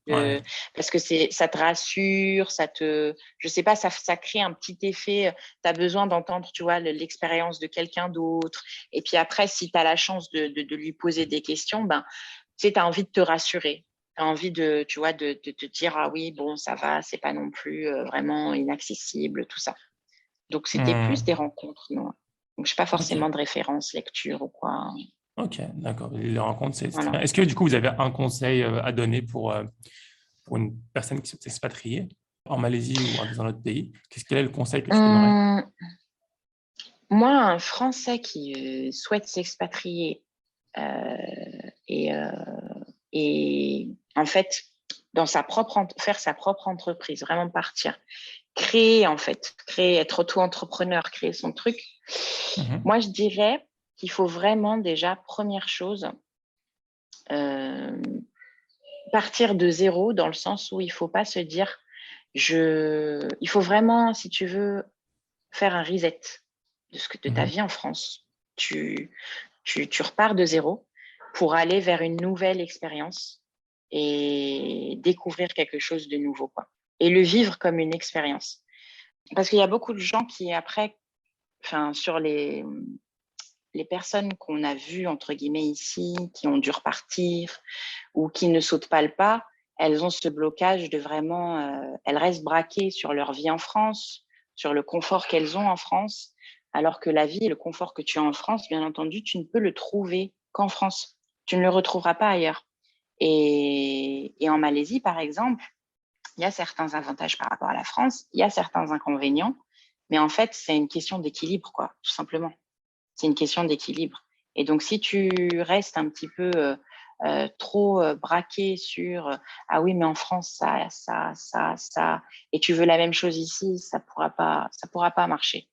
S3: Ouais.
S4: Parce que ça te rassure, je sais pas, ça crée un petit effet. Tu as besoin d'entendre, tu vois, l'expérience de quelqu'un d'autre. Et puis après, si tu as la chance de lui poser des questions, ben, tu sais, tu as envie de te rassurer. Tu as envie tu vois, de te dire, ah oui, bon, ça va, c'est pas non plus vraiment inaccessible, tout ça. Donc, c'était plus des
S3: Hmm.
S4: rencontres, non. Donc, je n'ai pas
S3: Ok.
S4: forcément de référence, lecture ou quoi.
S3: Ok, d'accord. Les rencontres, c'est très
S4: Voilà.
S3: bien. Est-ce que du coup, vous avez un conseil à donner pour une personne qui souhaite s'expatrier en Malaisie ou dans un autre pays? Quel est le conseil que tu donnerais?
S4: Hum, Moi, un Français qui souhaite s'expatrier euh, et, euh, et en fait, faire sa propre entreprise, vraiment partir, créer, être auto-entrepreneur, créer son truc.
S3: Mhm.
S4: Moi, je dirais qu'il faut vraiment déjà, première chose, euh, partir de zéro dans le sens où il ne faut pas se dire, il faut vraiment, si tu veux, faire un reset de ta
S3: Mhm.
S4: vie en France. Tu, tu repars de zéro pour aller vers une nouvelle expérience et découvrir quelque chose de nouveau, quoi. Et le vivre comme une expérience. Parce qu'il y a beaucoup de gens qui, après, enfin, sur les personnes qu'on a vues, entre guillemets, ici, qui ont dû repartir ou qui ne sautent pas le pas, elles ont ce blocage de vraiment, elles restent braquées sur leur vie en France, sur le confort qu'elles ont en France, alors que la vie et le confort que tu as en France, bien entendu, tu ne peux le trouver qu'en France. Tu ne le retrouveras pas ailleurs. Et en Malaisie, par exemple, il y a certains avantages par rapport à la France, il y a certains inconvénients, mais en fait, c'est une question d'équilibre, quoi, tout simplement. C'est une question d'équilibre. Et donc, si tu restes un petit peu trop braqué sur ah oui, mais en France, ça, et tu veux la même chose ici, ça pourra pas marcher.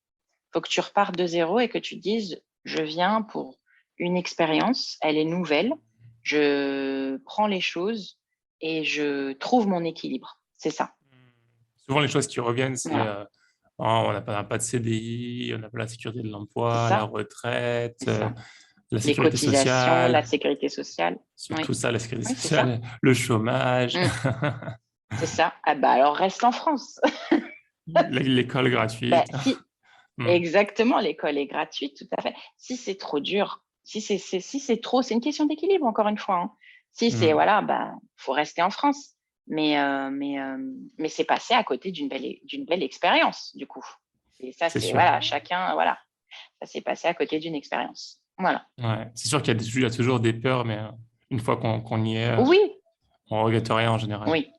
S4: Il faut que tu repartes de zéro et que tu te dises je viens pour une expérience, elle est nouvelle, je prends les choses et je trouve mon équilibre. C'est ça.
S3: Souvent, les choses qui reviennent, c'est
S4: Voilà.
S3: oh, on n'a pas de CDI, on n'a pas la sécurité de
S4: C'est
S3: l'emploi, la
S4: ça.
S3: retraite,
S4: C'est ça.
S3: la
S4: Les
S3: sécurité
S4: cotisations, la
S3: sociale,
S4: sécurité sociale.
S3: surtout
S4: Oui,
S3: ça, la sécurité
S4: oui, c'est ça.
S3: sociale, le chômage,
S4: Mm. C'est ça. Ah bah alors reste en France.
S3: l'école
S4: Ben,
S3: gratuite.
S4: si,
S3: Hmm.
S4: exactement, l'école est gratuite, tout à fait. Si c'est trop dur, si c'est trop, c'est une question d'équilibre, encore une fois, hein. Si c'est,
S3: Hmm.
S4: voilà, ben, faut rester en France. Mais c'est passé à côté d'une belle expérience, du coup. Et ça,
S3: C'est
S4: c'est,
S3: sûr.
S4: voilà, chacun, voilà. ça s'est passé à côté d'une expérience. Voilà.
S3: Ouais. C'est sûr qu'il y a toujours des peurs, mais une fois qu'on y est,
S4: Oui,
S3: on regrette rien en général.
S4: oui,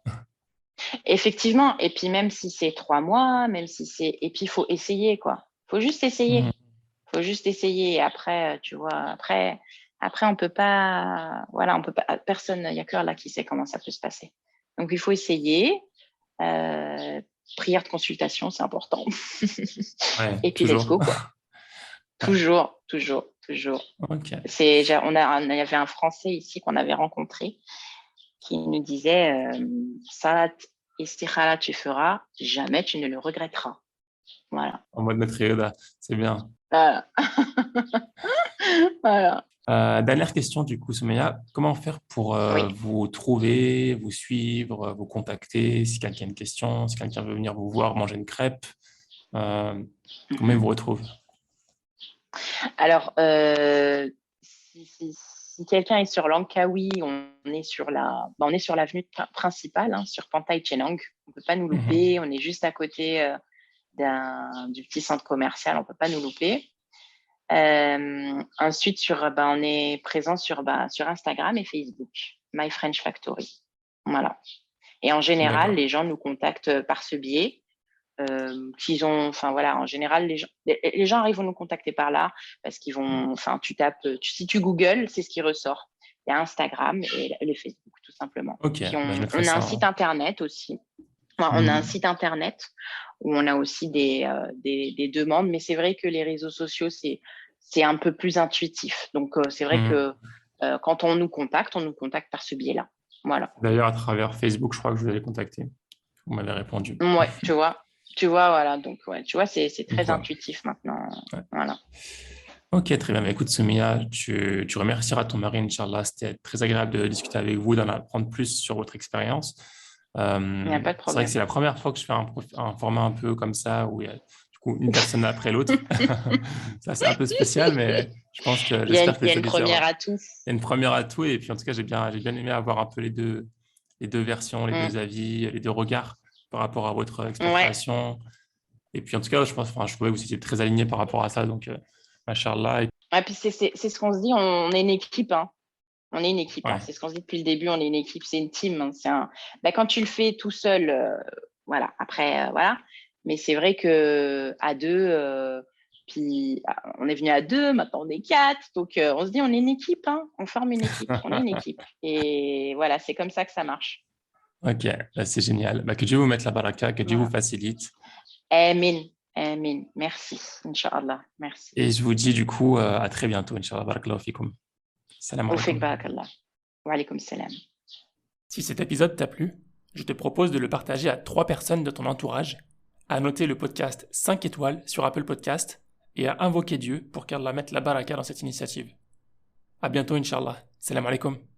S4: effectivement. Et puis même si c'est 3 mois, même si c'est... Et puis il faut essayer, quoi. Il faut juste essayer.
S3: Mhm.
S4: Faut juste essayer. Et après, tu vois, après on peut pas... Voilà, on peut pas... Personne, il n'y a que là qui sait comment ça peut se passer. Donc, il faut essayer. Prière de consultation, c'est important.
S3: Ouais,
S4: Et puis, let's
S3: toujours.
S4: go, quoi. Toujours, toujours, toujours.
S3: Ok.
S4: Il y avait un Français ici qu'on avait rencontré qui nous disait Salat istikhara, tu feras, jamais tu ne le regretteras. Voilà.
S3: En mode notre Riyada, c'est bien.
S4: Voilà. Voilà.
S3: Dernière question du coup, Soumeya. Comment faire pour
S4: Oui.
S3: vous trouver, vous suivre, vous contacter si quelqu'un a une question, si quelqu'un veut venir vous voir, manger une crêpe, comment il vous retrouve?
S4: Alors, si quelqu'un est sur Langkawi, on est sur l'avenue principale, hein, sur Pantai Chenang. On ne peut pas nous louper. On est juste à côté du petit centre commercial. On ne peut pas nous louper. Ensuite, on est présent sur Instagram et Facebook, My French Factory. Voilà. Et en général,
S3: D'accord.
S4: les gens nous contactent par ce biais. En général, les gens arrivent à nous contacter par là parce qu'ils vont, si tu googles, c'est ce qui ressort. Il y a Instagram et les Facebook, tout simplement.
S3: Ok,
S4: Puis
S3: je mettrai
S4: on a
S3: ça
S4: un site internet aussi. Enfin, on a un site internet où on a aussi des demandes, mais c'est vrai que les réseaux sociaux, c'est un peu plus intuitif. Donc, c'est vrai que quand on nous contacte par ce biais-là. Voilà.
S3: D'ailleurs, à travers Facebook, je crois que je vous avais contacté. Vous m'avez répondu.
S4: Ouais, tu vois, voilà. Donc, ouais, tu vois, c'est très
S3: Voilà.
S4: intuitif maintenant.
S3: Ouais.
S4: Voilà.
S3: Ok, très bien. Mais écoute, Soumeya, tu remercieras ton mari, Inch'Allah. C'était très agréable de discuter avec vous, d'en apprendre plus sur votre expérience.
S4: Il n'y a pas de
S3: C'est vrai que
S4: problème.
S3: c'est la première fois que je fais un format un peu comme ça, où il y a du coup une personne après l'autre. Ça, c'est un peu spécial, mais je pense que j'espère que
S4: Il y
S3: les
S4: a une première
S3: auditeurs.
S4: atout.
S3: Il y a une première atout, et puis en tout cas, j'ai bien aimé avoir un peu les deux versions, les deux
S4: Mm.
S3: avis, les deux regards par rapport à votre
S4: Ouais.
S3: expatriation. Et puis en tout cas, je pense, enfin, je trouvais que vous étiez très aligné par rapport à ça, donc machallah.
S4: Et puis, c'est ce qu'on se dit, on est une équipe. Hein. On est une équipe.
S3: Ouais.
S4: Hein. C'est ce qu'on se dit depuis le début, on est une équipe, c'est une team. Hein. Quand tu le fais tout seul, voilà. Après, voilà. Mais c'est vrai que à deux, puis on est venu à deux, maintenant on est 4. Donc, on se dit, on est une équipe. Hein. On forme une équipe. On est une équipe. Et voilà, c'est comme ça que ça marche.
S3: Ok, bah, c'est génial. Bah, que Dieu vous mette la baraka, que Dieu vous
S4: Voilà.
S3: facilite.
S4: Amin. Amin. Merci. Inch'Allah. Merci.
S3: Et je vous dis du coup à très bientôt, Inch'Allah. Barakallahu fikum. Salam
S4: Oufik
S3: alaikum.
S4: barakallah. Wa alaykoum salam.
S1: Si cet épisode t'a plu, je te propose de le partager à 3 personnes de ton entourage, à noter le podcast 5 étoiles sur Apple Podcast et à invoquer Dieu pour qu'Allah mette la baraka dans cette initiative. À bientôt, Inch'Allah. Salam alaikum.